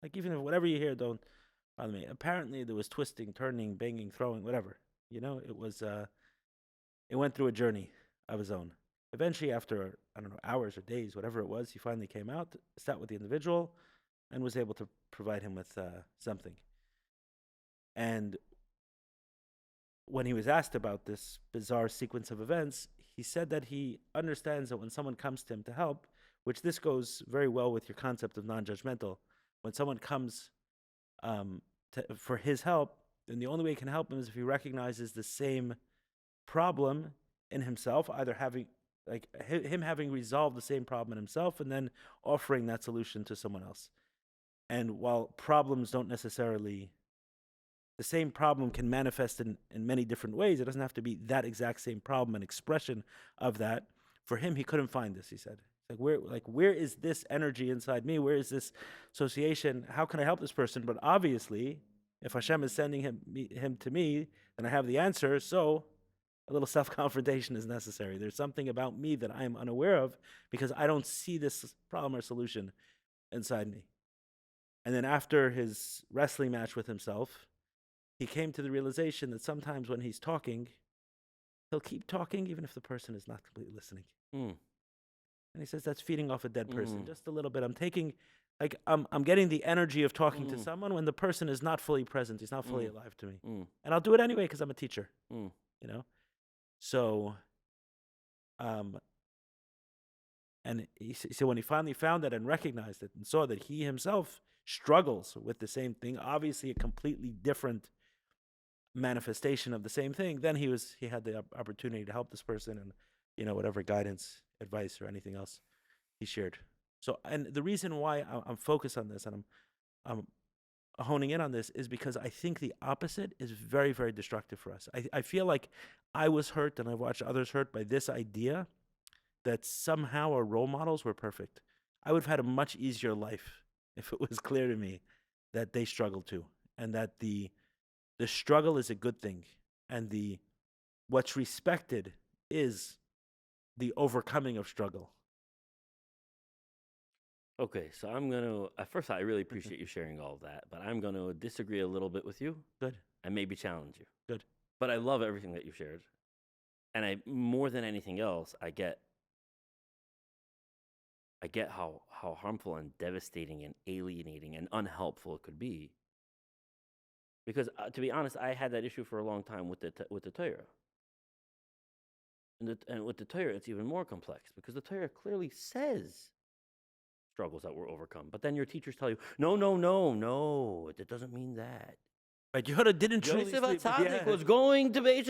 Like even if whatever you hear, don't bother me." Apparently there was twisting, turning, banging, throwing, whatever. You know, it was it went through a journey of his own. Eventually, after I don't know, hours or days, whatever it was, he finally came out, sat with the individual, and was able to provide him with something. And when he was asked about this bizarre sequence of events, he said that he understands that when someone comes to him to help, which this goes very well with your concept of non-judgmental, when someone comes for his help, then the only way he can help him is if he recognizes the same problem in himself, either having like him having resolved the same problem in himself and then offering that solution to someone else. And while problems don't necessarily, the same problem can manifest in many different ways. It doesn't have to be that exact same problem and expression of that. For him, he couldn't find this, he said. Where is this energy inside me? Where is this association? How can I help this person? But obviously, if Hashem is sending him to me, then I have the answer. So a little self-confrontation is necessary. There's something about me that I am unaware of because I don't see this problem or solution inside me. And then after his wrestling match with himself, he came to the realization that sometimes when he's talking, he'll keep talking even if the person is not completely listening. And he says that's feeding off a dead person. Just a little bit. I'm getting the energy of talking to someone when the person is not fully present. He's not fully alive to me. And I'll do it anyway because I'm a teacher. You know? So, and he said when he finally found it and recognized it and saw that he himself struggles with the same thing, obviously a completely different manifestation of the same thing, then he had the opportunity to help this person and, you know, whatever guidance, advice, or anything else he shared. So, and the reason why I'm focused on this and I'm honing in on this is because I think the opposite is very, very destructive for us. I feel like I was hurt and I've watched others hurt by this idea that somehow our role models were perfect. I would have had a much easier life if it was clear to me that they struggled too, and that the struggle is a good thing, and what's respected is the overcoming of struggle. Okay, so I'm going to, at first, I really appreciate you sharing all of that, but I'm going to disagree a little bit with you. Good. And maybe challenge you. Good. But I love everything that you shared. And more than anything else, I get how harmful and devastating and alienating and unhelpful it could be. Because to be honest, I had that issue for a long time with the Torah. And with the Torah, it's even more complex because the Torah clearly says struggles that were overcome. But then your teachers tell you, no, it doesn't mean that. Right, Yehuda didn't truly Yosef sleep. HaTzadik was going to Be'esh,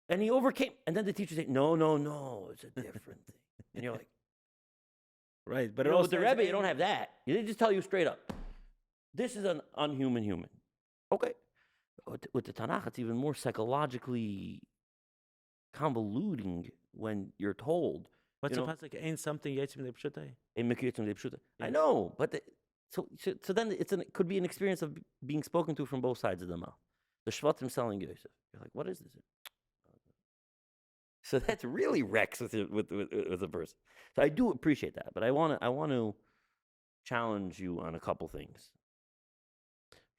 and he overcame. And then the teachers say, no, it's a different thing. And you're like, right. But with the Rebbe, you don't have that. They just tell you straight up, this is an unhuman human. Okay. With the Tanakh, it's even more psychologically convoluting when you're told. What's the pasuk? Ain't something yetzim lepshutai. I know, but so then it could be an experience of being spoken to from both sides of the mouth. The Shvatim selling Yosef. You're like, what is this? So that's really wrecks with a person. So I do appreciate that, but I want to challenge you on a couple things.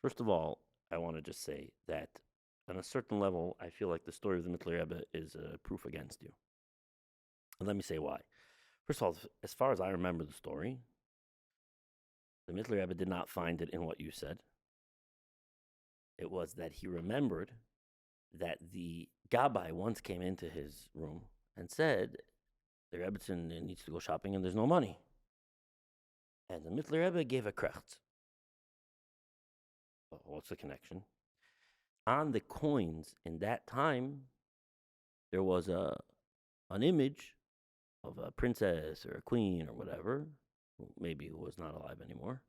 First of all, I want to just say that on a certain level, I feel like the story of the Mittler Rebbe is proof against you. And let me say why. First of all, as far as I remember the story, the Mittler Rebbe did not find it in what you said. It was that he remembered that the Gabbai once came into his room and said, the Rebbetzin needs to go shopping and there's no money. And the Mittler Rebbe gave a krecht. What's the connection? On the coins in that time, there was an image of a princess or a queen or whatever, maybe who was not alive anymore.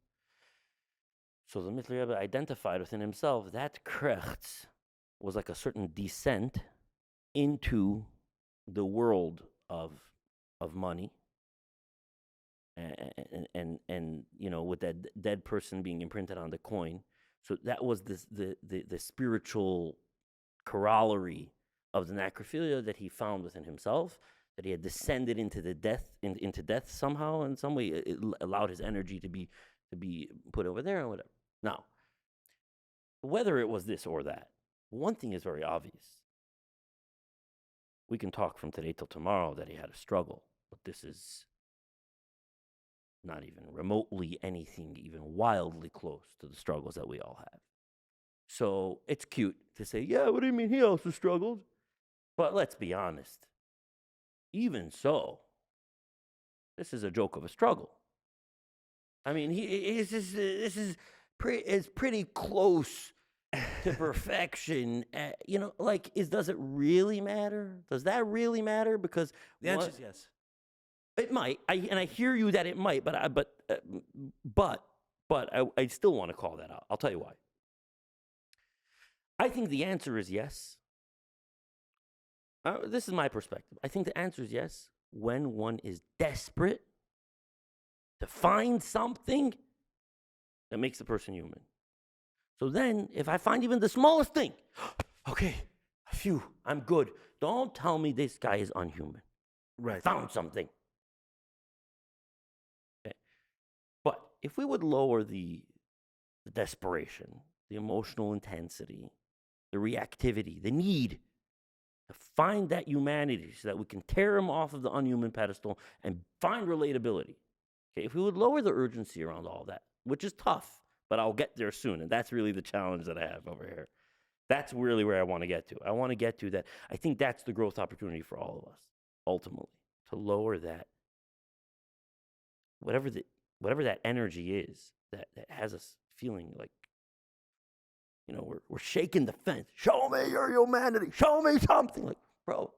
So the Mittler Rebbe identified within himself that krecht was like a certain descent into the world of money, and you know, with that dead person being imprinted on the coin. So that was the spiritual corollary of the necrophilia that he found within himself, that he had descended into death somehow, in some way. It allowed his energy to be put over there and whatever. Now, whether it was this or that, one thing is very obvious. We can talk from today till tomorrow that he had a struggle, but this is not even remotely anything even wildly close to the struggles that we all have. So it's cute to say, yeah, what do you mean he also struggled? But let's be honest. Even so, this is a joke of a struggle. I mean, this is pretty close to perfection, like does it really matter? Does that really matter? Because The answer is yes. it might. I hear you that it might, but I still want to call that out. I'll tell you why. I think the answer is yes. This is my perspective. I think the answer is yes when one is desperate to find something that makes the person human. So then, if I find even the smallest thing, okay, phew, I'm good. Don't tell me this guy is unhuman. Right. I found something. Okay. But if we would lower the desperation, the emotional intensity, the reactivity, the need to find that humanity so that we can tear him off of the unhuman pedestal and find relatability. Okay, if we would lower the urgency around all that, which is tough, but I'll get there soon, and that's really the challenge that I have over here. That's really where I want to get to. I want to get to that. I think that's the growth opportunity for all of us, ultimately, to lower that, whatever that energy is that has us feeling like, we're shaking the fence. Show me your humanity. Show me something. Like, bro,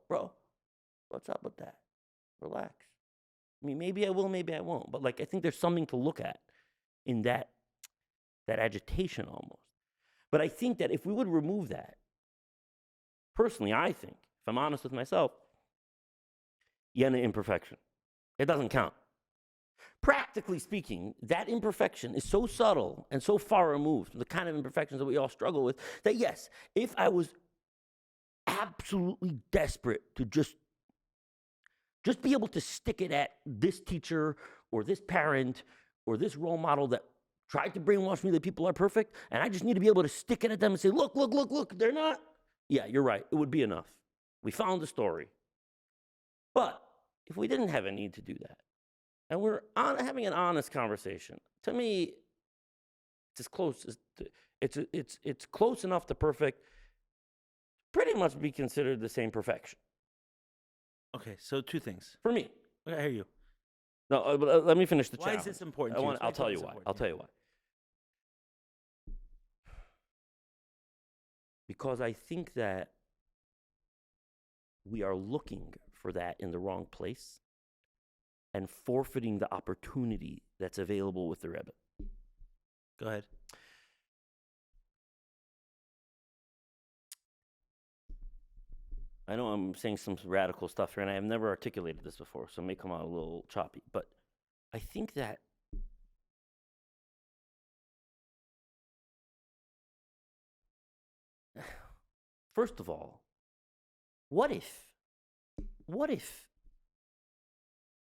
what's up with that? Relax. I mean, maybe I will, maybe I won't. But I think there's something to look at in that agitation almost. But I think that if we would remove that, personally, I think, if I'm honest with myself, yena imperfection. It doesn't count. Practically speaking, that imperfection is so subtle and so far removed from the kind of imperfections that we all struggle with that, yes, if I was absolutely desperate to just be able to stick it at this teacher or this parent or this role model that tried to brainwash me that people are perfect, and I just need to be able to stick it at them and say, look, they're not. Yeah, you're right. It would be enough. We found the story. But if we didn't have a need to do that, and we're having an honest conversation, to me, it's as close as it's close enough to perfect, pretty much be considered the same perfection. Okay, so two things. For me. Okay, I hear you. No, but let me finish the challenge. Why is this important to you? I'll tell you why. I'll tell you why. Because I think that we are looking for that in the wrong place and forfeiting the opportunity that's available with the Rebbe. Go ahead. I know I'm saying some radical stuff here, and I have never articulated this before, so it may come out a little choppy. But I think that first of all, what if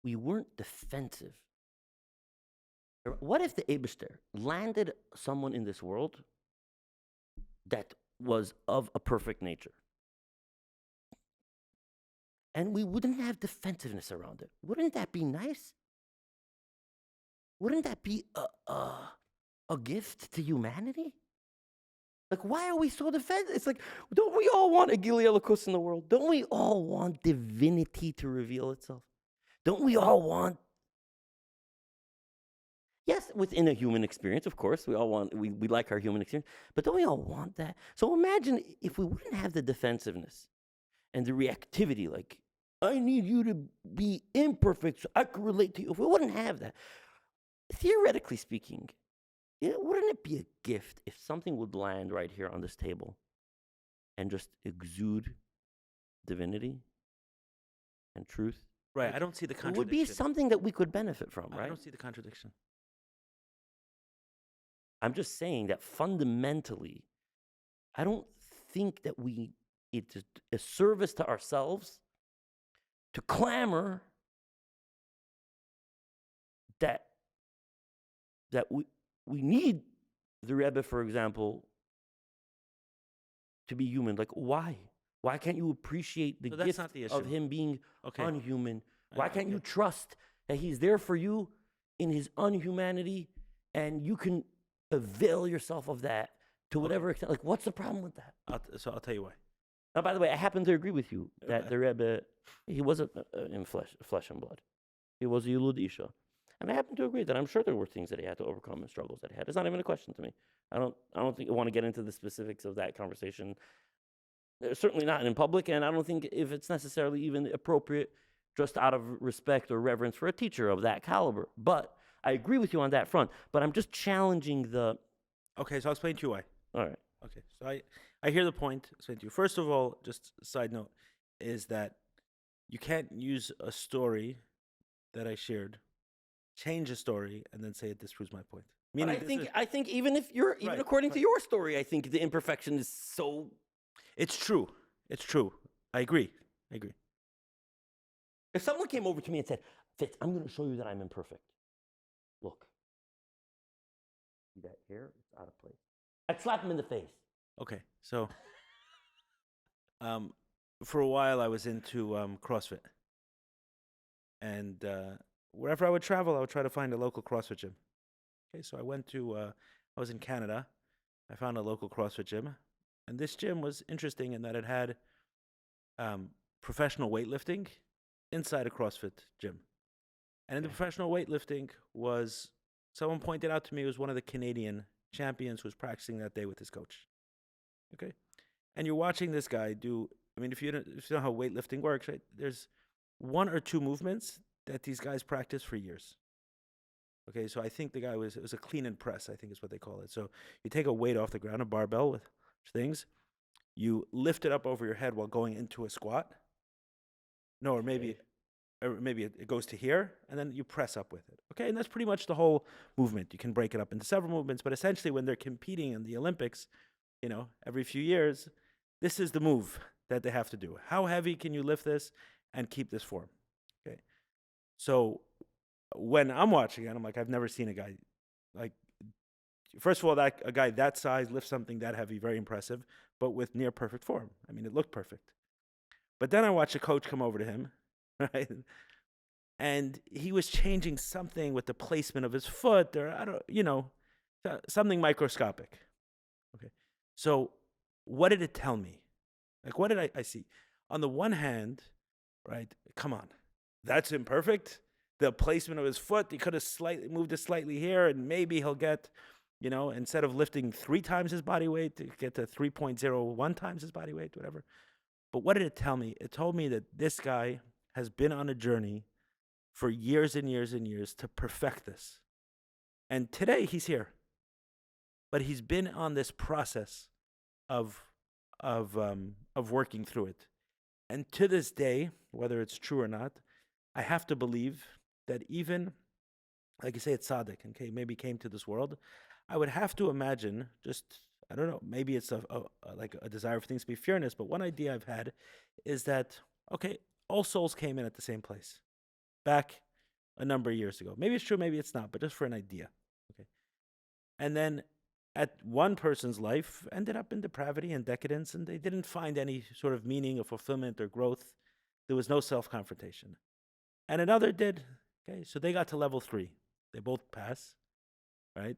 we weren't defensive? What if the Eibishter landed someone in this world that was of a perfect nature? And we wouldn't have defensiveness around it. Wouldn't that be nice? Wouldn't that be a gift to humanity? Like, why are we so defensive? It's like, don't we all want a Gili Elokus in the world? Don't we all want divinity to reveal itself? Don't we all want? Yes, within a human experience, of course, we all want, we like our human experience, but don't we all want that? So imagine if we wouldn't have the defensiveness and the reactivity, like, I need you to be imperfect so I can relate to you. If we wouldn't have that, theoretically speaking, wouldn't it be a gift if something would land right here on this table and just exude divinity and truth? Right, I don't see the contradiction. It would be something that we could benefit from, right? I don't see the contradiction. I'm just saying that fundamentally, I don't think that it's a service to ourselves to clamor that we need the Rebbe, for example, to be human. Like, why? Why can't you appreciate the gift of him being unhuman? Why can't you trust that he's there for you in his unhumanity and you can avail yourself of that to whatever extent? Like, what's the problem with that? I'll tell you why. Now, by the way, I happen to agree with you that the Rebbe, he wasn't in flesh and blood. He was a Yulud Isha. And I happen to agree that I'm sure there were things that he had to overcome and struggles that he had. It's not even a question to me. I don't think I want to get into the specifics of that conversation. Certainly not in public, and I don't think if it's necessarily even appropriate just out of respect or reverence for a teacher of that caliber. But I agree with you on that front. But I'm just challenging the. Okay, so I'll explain to you why. All right. Okay, so I hear the point. Explain to you. First of all, just a side note is that you can't use a story that I shared, change a story, and then say it disproves my point. But Meaning, I think even if you're even Right, according to but- your story, I think the imperfection is so. it's true. It's true. I agree. If someone came over to me and said, "Fitz, I'm going to show you that I'm imperfect. Look, see that hair? It's out of place." I'd slap him in the face. Okay, so for a while I was into CrossFit, and wherever I would travel, I would try to find a local CrossFit gym. Okay, so I went to I was in Canada. I found a local CrossFit gym, and this gym was interesting in that it had professional weightlifting inside a CrossFit gym. And in the professional weightlifting was, someone pointed out to me, it was one of the Canadian champions who was practicing that day with his coach. Okay? And you're watching this guy do, I mean, if you know how weightlifting works, right? There's one or two movements that these guys practice for years. Okay, so I think it was a clean and press, I think is what they call it. So you take a weight off the ground, a barbell with things, you lift it up over your head while going into a squat. No, or maybe it goes to here, and then you press up with it. Okay, and that's pretty much the whole movement. You can break it up into several movements, but essentially when they're competing in the Olympics, every few years, this is the move that they have to do. How heavy can you lift this and keep this form? Okay, so when I'm watching it, I'm like, I've never seen a guy like, first of all, a guy that size lift something that heavy, very impressive, but with near perfect form. I mean, it looked perfect. But then I watched a coach come over to him, right? And he was changing something with the placement of his foot, or something microscopic. Okay. So what did it tell me? Like, what did I see? On the one hand, right, come on, that's imperfect. The placement of his foot, he could have moved it slightly here, and maybe he'll get, instead of lifting 3 times his body weight, to get to 3.01 times his body weight, whatever. But what did it tell me? It told me that this guy has been on a journey for years and years and years to perfect this. And today he's here. But he's been on this process of working through it. And to this day, whether it's true or not, I have to believe that even, like you say, it's tzaddik, okay, maybe came to this world, I would have to imagine, just, I don't know, maybe it's like a desire for things to be fairness, but one idea I've had is that, okay, all souls came in at the same place back a number of years ago. Maybe it's true, maybe it's not, but just for an idea. Okay. And then at one person's life ended up in depravity and decadence, and they didn't find any sort of meaning or fulfillment or growth. There was no self-confrontation. And another did. Okay, so they got to level 3. They both pass, right?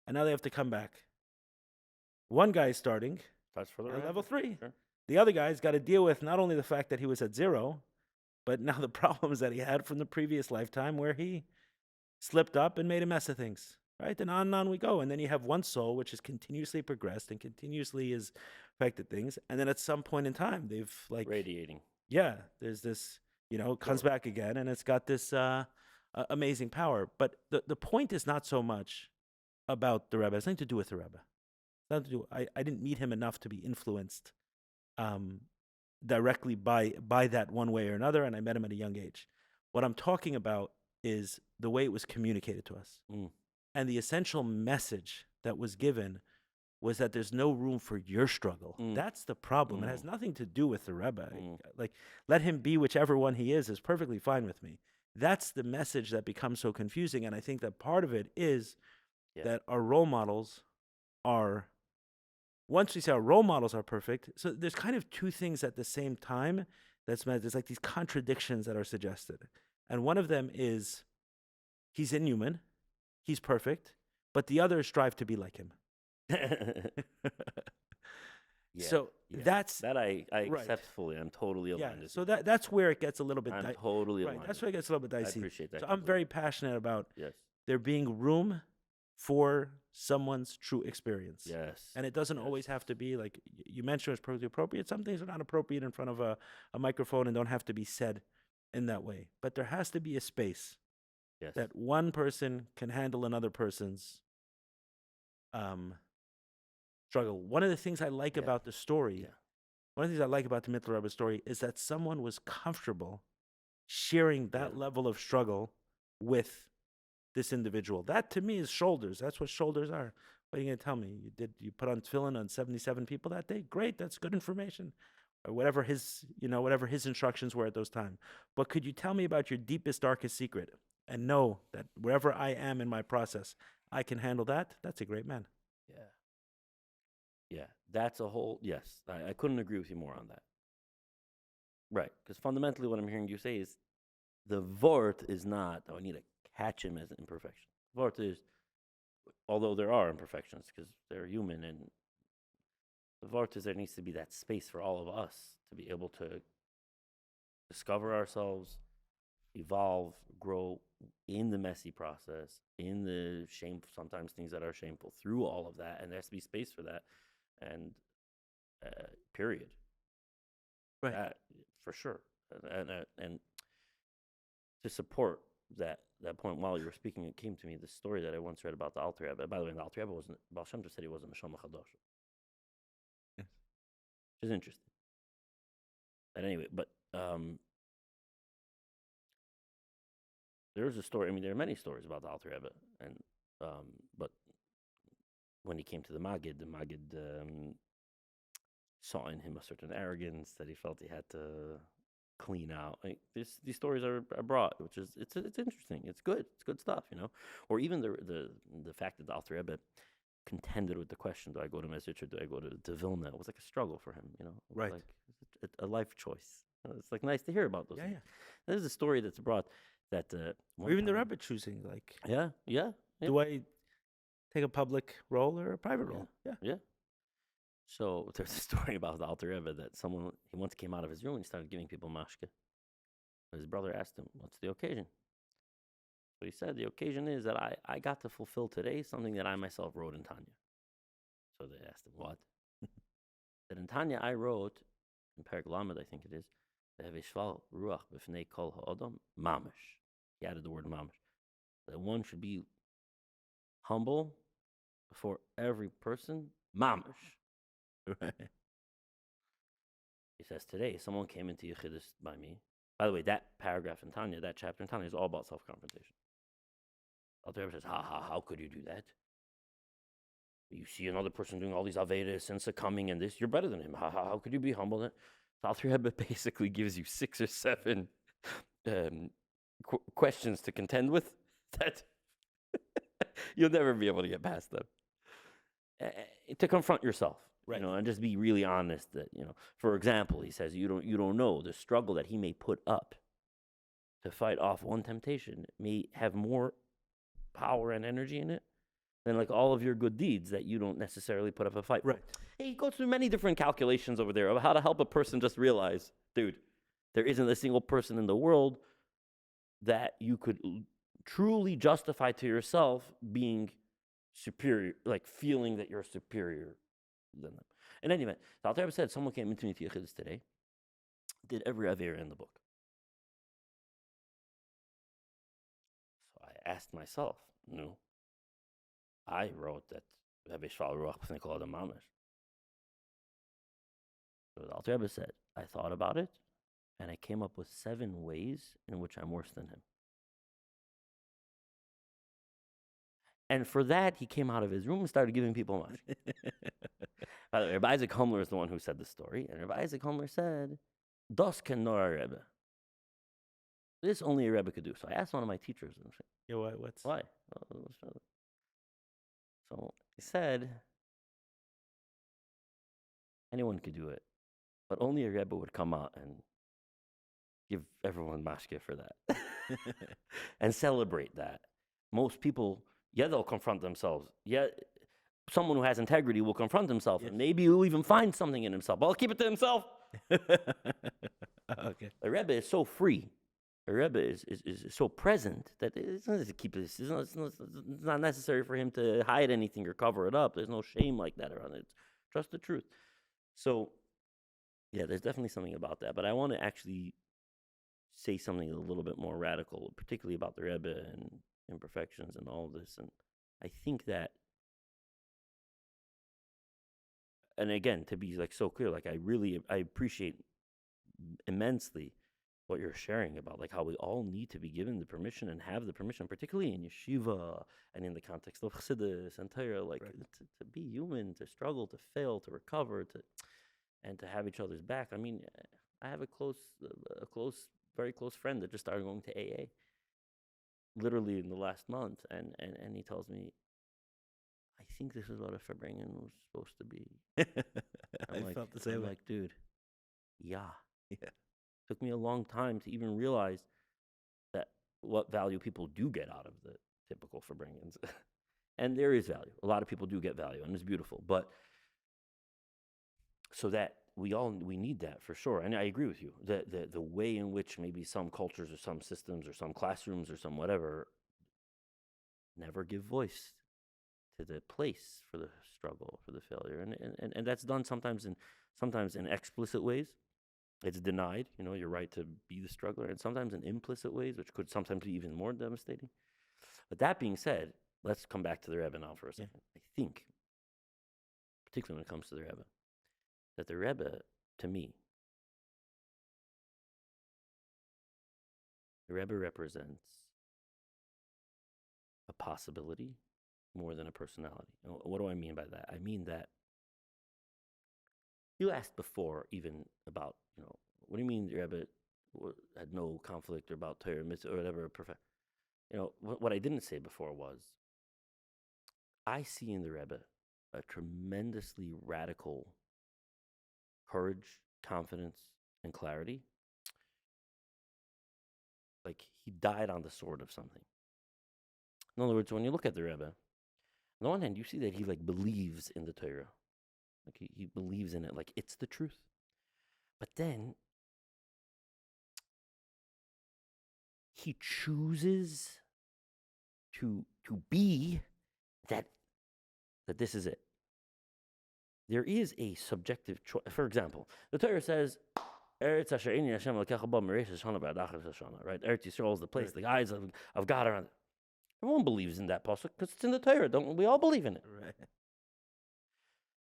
And now they have to come back. One guy is starting That's for the at level 3. Sure. The other guy's got to deal with not only the fact that he was at 0, but now the problems that he had from the previous lifetime where he slipped up and made a mess of things, right? And on we go. And then you have one soul which has continuously progressed and continuously has affected things. And then at some point in time, they've like... Radiating. Yeah, there's this, it comes back again, and it's got this amazing power. But the point is not so much about the Rebbe. It's nothing to do with the Rebbe. Nothing to do. I didn't meet him enough to be influenced directly by that one way or another, and I met him at a young age. What I'm talking about is the way it was communicated to us. And the essential message that was given was that there's no room for your struggle. That's the problem. It has nothing to do with the Rebbe. Like, let him be whichever one he is perfectly fine with me. That's the message that becomes so confusing. And I think that part of it is that our role models are, once we say our role models are perfect, so there's kind of two things at the same time that's meant. There's like these contradictions that are suggested. And one of them is he's inhuman, he's perfect, but the others strive to be like him. Yeah. So That's that I right. accept fully. I'm totally aligned. Yeah. So that's where it gets a little bit. I'm totally right. aligned. That's where it gets a little bit I dicey. appreciate that. So I'm very passionate about Yes. there being room for someone's true experience. Yes. And it doesn't always have to be like you mentioned, it's perfectly appropriate. Some things are not appropriate in front of a microphone and don't have to be said in that way. But there has to be a space that one person can handle another person's struggle. One of the things I like about the story, one of the things I like about the Mittler Rebbe story is that someone was comfortable sharing that level of struggle with this individual. That to me is shoulders. That's what shoulders are. What are you going to tell me? You put on tefillin on 77 people that day? Great, that's good information. Or whatever his instructions were at those times. But could you tell me about your deepest, darkest secret and know that wherever I am in my process, I can handle that? That's a great man. Yeah, that's a whole, yes. I couldn't agree with you more on that. Right, because fundamentally what I'm hearing you say is the vort is not, I need to catch him as an imperfection. Vort is, although there are imperfections because they're human, and the vort is there needs to be that space for all of us to be able to discover ourselves, evolve, grow in the messy process, in the shameful, sometimes things that are shameful, through all of that, and there has to be space for that, and period. Right. That, for sure. And to support that point, while you were speaking, it came to me this story that I once read about the Alter Rebbe. By the way, the Alter Rebbe wasn't, Baal Shem Tov said he wasn't a Neshama Chadosh. Yes. Which is interesting. But anyway, there's a story. I mean, there are many stories about the Alter Rebbe, and but when he came to the Maggid saw in him a certain arrogance that he felt he had to clean out. Like these stories are brought, which is it's interesting. It's good. It's good stuff, Or even the fact that the Alter Rebbe contended with the question: do I go to Mezrich or do I go to Vilna? It was like a struggle for him, Right. Like a life choice. It's like nice to hear about those. Yeah, things. There's a story that's brought that. Or even the Rebbe choosing, like, yeah. do I take a public role or a private role? Yeah. So there's a story about the Alter Rebbe that he once came out of his room and he started giving people mashke. His brother asked him, "What's the occasion?" So he said, "The occasion is that I got to fulfill today something that I myself wrote in Tanya." So they asked him, "What?" That in Tanya I wrote, in Perek Lamed, I think it is, "V'heveshval ruach b'fnei kol ha'odam mamish." He added the word mamish. That one should be humble before every person, mamish. Right. He says, today, someone came into Yechidus by me. By the way, that paragraph in Tanya, that chapter in Tanya is all about self-confrontation. Alter Rebbe says, how could you do that? You see another person doing all these Avedas and succumbing and this, you're better than him. How could you be humble? So Alter Rebbe basically gives you 6 or 7 questions to contend with that you'll never be able to get past them. To confront yourself. Right. And just be really honest that, for example, he says you don't know the struggle that he may put up to fight off one temptation may have more power and energy in it than like all of your good deeds that you don't necessarily put up a fight right. for. He goes through many different calculations over there of how to help a person just realize, dude, there isn't a single person in the world that you could truly justify to yourself being superior, like feeling that you're superior than them. In any event, the Alter Rebbe said, someone came into me to Yechidus today, did every Avera in the book. So I asked myself, no, I wrote that V'heveshval ruach b'fnei kol ha'odam mamish. So the Alter Rebbe said, I thought about it, and I came up with 7 ways in which I'm worse than him. And for that, he came out of his room and started giving people money. By the way, Rebbe Isaac Humler is the one who said the story. And Rebbe Isaac Humler said, Das ken nor a Rebbe. This only a Rebbe could do. So I asked one of my teachers, Yeah, what's why? So he said, anyone could do it, but only a Rebbe would come out and give everyone mashke for that and celebrate that. Most people, they'll confront themselves. someone who has integrity will confront himself, Yes. and maybe he'll even find something in himself. But I'll keep it to himself. Okay. The Rebbe is so free. The Rebbe is so present that it's not to keep this. It's not necessary for him to hide anything or cover it up. There's no shame like that around it. It's just the truth. So, yeah, there's definitely something about that. But I want to actually say something a little bit more radical, particularly about the Rebbe and imperfections and all of this. And I think that, and again, to be like so clear, like I appreciate immensely what you're sharing about, like how we all need to be given the permission and have the permission, particularly in yeshiva and in the context of chassidus and Torah, like Right. to be human, to struggle, to fail, to recover, and to have each other's back. I mean, I have a very close friend that just started going to AA, literally in the last month, and he tells me, I think this is what a Farbrengen was supposed to be. I felt the same way. Like, dude, yeah. Yeah. Took me a long time to even realize that what value people do get out of the typical Farbrengens. And there is value. A lot of people do get value, and it's beautiful. But so that we need that for sure. And I agree with you. The way in which maybe some cultures or some systems or some classrooms or some whatever never give voice to the place for the struggle, for the failure. And that's done sometimes in explicit ways. It's denied, your right to be the struggler, and sometimes in implicit ways, which could sometimes be even more devastating. But that being said, let's come back to the Rebbe now for a second. Yeah. I think, particularly when it comes to the Rebbe, that the Rebbe, to me, the Rebbe represents a possibility more than a personality. And what do I mean by that? I mean that you asked before even about, what do you mean the Rebbe had no conflict or about Torah or whatever? What I didn't say before was, I see in the Rebbe a tremendously radical courage, confidence, and clarity. Like he died on the sword of something. In other words, when you look at the Rebbe, on the one hand, you see that he believes in the Torah. Like he believes in it, like it's the truth. But then he chooses to be that this is it. There is a subjective choice. For example, the Torah says, Eretz Asher Eini Hashem Elokecha Ba Mereishis Shana V'Adachar Shana, right? Eretz Yisrael is the place, the eyes of God around it. Everyone believes in that pasuk because it's in the Torah. Don't we all believe in it? Right.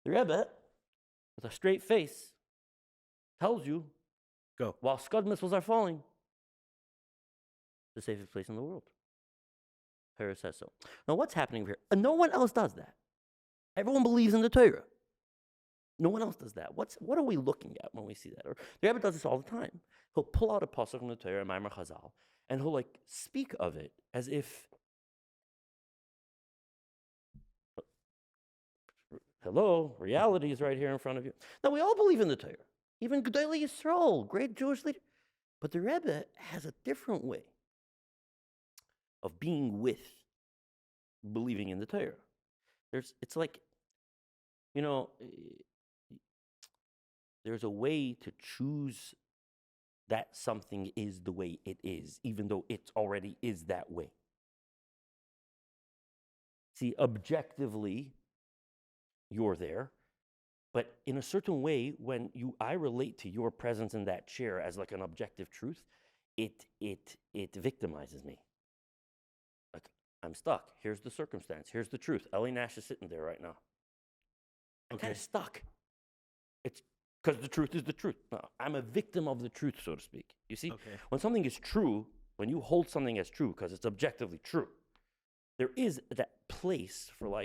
The Rebbe, with a straight face, tells you, go. While Scud missiles are falling, the safest place in the world. Torah says so. Now, what's happening here? No one else does that. Everyone believes in the Torah. No one else does that. What are we looking at when we see that? Or the Rebbe does this all the time. He'll pull out a pasuk from the Torah, Maimer Chazal, and he'll speak of it as if, hello, reality is right here in front of you. Now, we all believe in the Torah. Even Gedolei Yisrael, great Jewish leader. But the Rebbe has a different way of being with believing in the Torah. It's like, there's a way to choose that something is the way it is, even though it already is that way. See, objectively, you're there, but in a certain way, when I relate to your presence in that chair as an objective truth, it victimizes me. Like, I'm stuck. Here's the circumstance. Here's the truth. Eli Nash is sitting there right now. I'm kind of stuck. It's because the truth is the truth. No, I'm a victim of the truth, so to speak. You see, when something is true, when you hold something as true because it's objectively true, there is that place for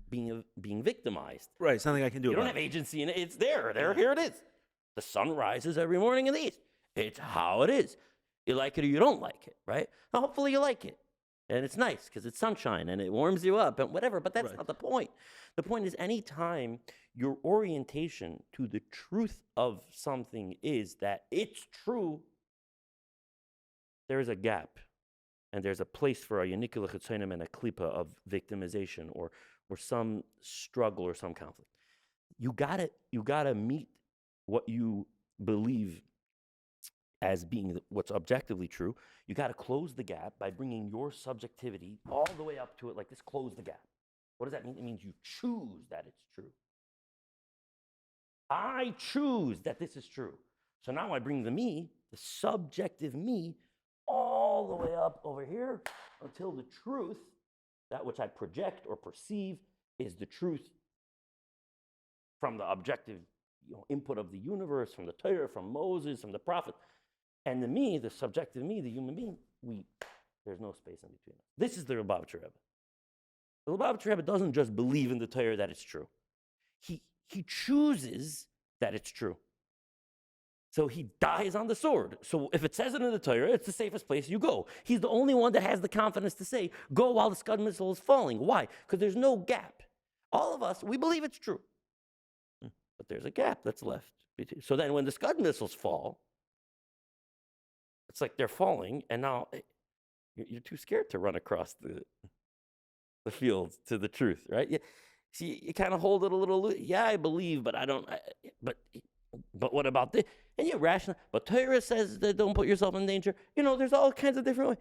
being victimized. Right, something I can do. You don't have agency in it. It's there. Here it is. The sun rises every morning in the east. It's how it is. You like it or you don't like it, right? Now, hopefully you like it. And it's nice because it's sunshine and it warms you up and whatever, but that's not the point. The point is anytime your orientation to the truth of something is that it's true, there is a gap and there's a place for a yanikul chitzonim and a klipa of victimization or or some struggle or some conflict. You gotta meet what you believe as being what's objectively true. You got to close the gap by bringing your subjectivity all the way up to it like this. Close the gap. What does that mean? It means you choose that it's true. I choose that this is true. So now I bring the me, the subjective me, all the way up over here until the truth, that which I project or perceive, is the truth from the objective input of the universe, from the Torah, from Moses, from the prophet. And the me, the subjective me, the human being, there's no space in between us. This is the Lubavitcher Rebbe. The Lubavitcher Rebbe doesn't just believe in the Torah that it's true. He chooses that it's true. So he dies on the sword. So if it says it in the Torah, it's the safest place you go. He's the only one that has the confidence to say, go while the Scud missile is falling. Why? Because there's no gap. All of us, we believe it's true. But there's a gap that's left. So then when the Scud missiles fall, it's like they're falling, and now you're too scared to run across the field to the truth, right? See, you kind of hold it a little. Yeah, I believe, but I don't. But what about this? And you're rational. But Torah says that don't put yourself in danger. There's all kinds of different ways.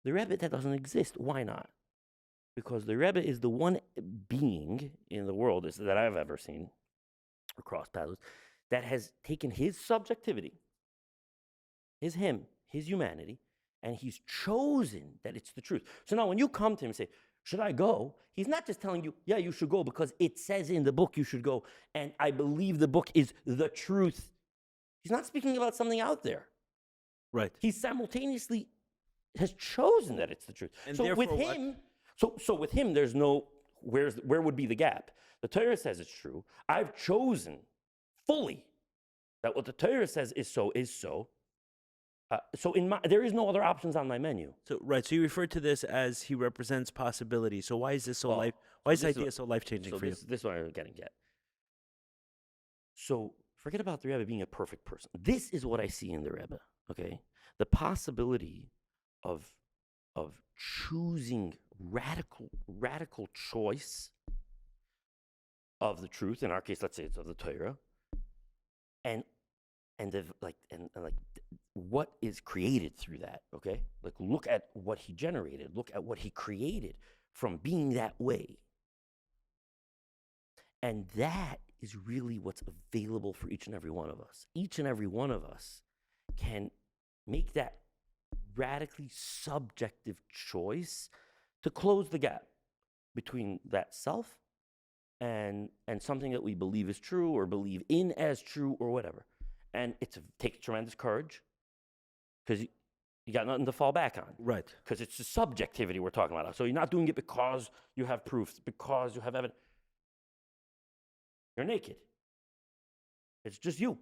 The Rebbe, that doesn't exist. Why not? Because the Rebbe is the one being in the world that I've ever seen across paths that has taken his subjectivity, his humanity, and he's chosen that it's the truth. So now when you come to him and say, should I go? He's not just telling you, yeah, you should go because it says in the book you should go, and I believe the book is the truth. He's not speaking about something out there. Right. He simultaneously has chosen that it's the truth. And so with him, so with him, there's no, where would be the gap? The Torah says it's true. I've chosen fully that what the Torah says is so is so. So there is no other options on my menu. So you refer to this as he represents possibility. So why is this so why is this idea so life-changing for you? This is what I'm getting at. So forget about the Rebbe being a perfect person. This is what I see in the Rebbe, okay? The possibility of choosing radical choice of the truth. In our case, let's say it's of the Torah, and what is created through that, okay? Like, look at what he generated. Look at what he created from being that way. And that is really what's available for each and every one of us. Each and every one of us can make that radically subjective choice to close the gap between that self and something that we believe is true or believe in as true or whatever. And it takes tremendous courage because you got nothing to fall back on. Right. Because it's the subjectivity we're talking about. So you're not doing it because you have proofs, because you have evidence. You're naked. It's just you.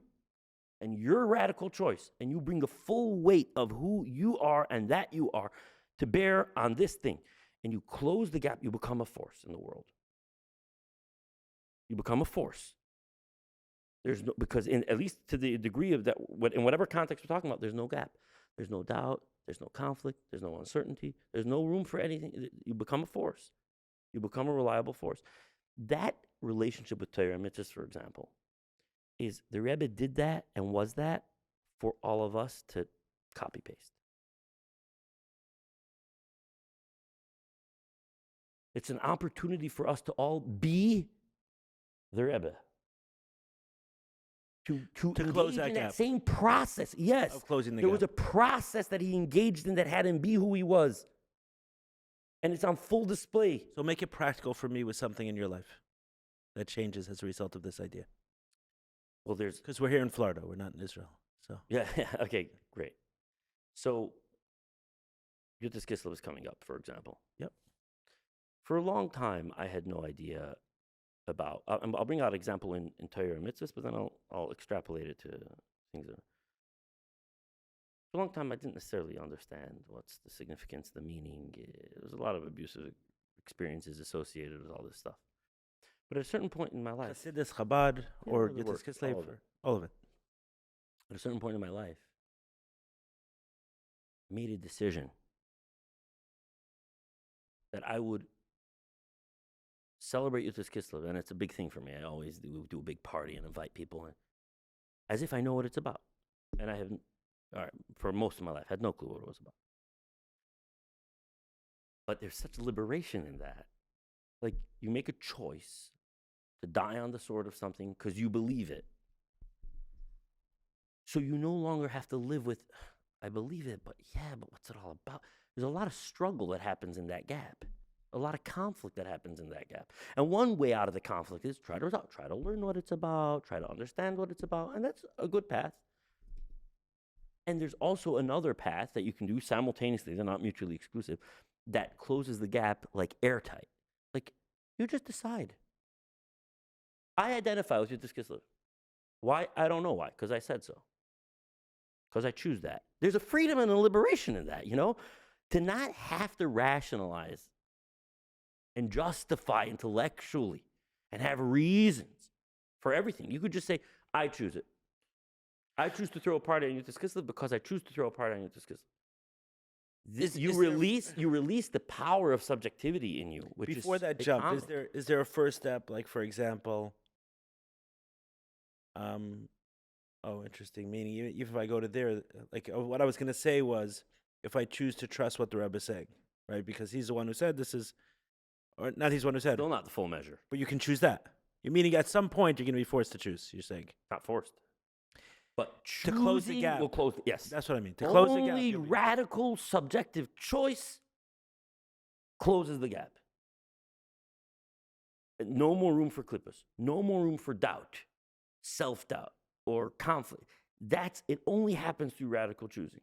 And your radical choice. And you bring the full weight of who you are and that you are to bear on this thing. And you close the gap. You become a force in the world. You become a force. There's no, because at least to the degree of that, in whatever context we're talking about, there's no gap. There's no doubt. There's no conflict. There's no uncertainty. There's no room for anything. You become a force. You become a reliable force. That relationship with Torah and mitzvahs, for example, is the Rebbe did that and was that for all of us to copy-paste. It's an opportunity for us to all be the Rebbe. To close that in gap. That same process, yes. Of closing the there gap. was a process that he engaged in that had him be who he was. And it's on full display. So make it practical for me with something in your life that changes as a result of this idea. Well, because we're here in Florida, we're not in Israel. So yeah, okay, great. So Yutas Kislev is coming up, for example. Yep. For a long time, I had no idea about. I'll bring out an example in Torah and mitzvahs, but then I'll extrapolate it to things. For a long time, I didn't necessarily understand what's the significance, the meaning. There's a lot of abusive experiences associated with all this stuff. But at a certain point in my life, Hasidus, Chabad, or Yutas Kislev, all of it. At a certain point in my life, I made a decision that I would celebrate Yutas Kislev, and it's a big thing for me. I always do a big party and invite people in, as if I know what it's about. And I haven't, for most of my life, had no clue what it was about. But there's such liberation in that. Like, you make a choice to die on the sword of something because you believe it. So you no longer have to live with, I believe it, but what's it all about? There's a lot of struggle that happens in that gap. A lot of conflict that happens in that gap. And one way out of the conflict is try to learn what it's about, try to understand what it's about, and that's a good path. And there's also another path that you can do simultaneously, they're not mutually exclusive, that closes the gap like airtight. Like, you just decide. I identify with Yutas Kislev. Why? I don't know why, because I said so. Because I choose that. There's a freedom and a liberation in that, to not have to rationalize and justify intellectually and have reasons for everything. You could just say, I choose it. I choose to throw a party on Yutas Kislev because I choose to throw a party on Yutas Kislev. You release the power of subjectivity in you. Which before is that jump, common. is there a first step? Like, for example, interesting. Meaning, even if I go to there, like what I was going to say was, if I choose to trust what the Rebbe is saying, right? Because he's the one who said this is, or not he's the one who said. Still not the full measure. But you can choose that. You're meaning at some point you're going to be forced to choose, you're saying. Not forced. But to close the gap. Will close, yes. That's what I mean. To close the gap. Only radical subjective choice closes the gap. No more room for klippas. No more room for doubt, self-doubt, or conflict. It only happens through radical choosing.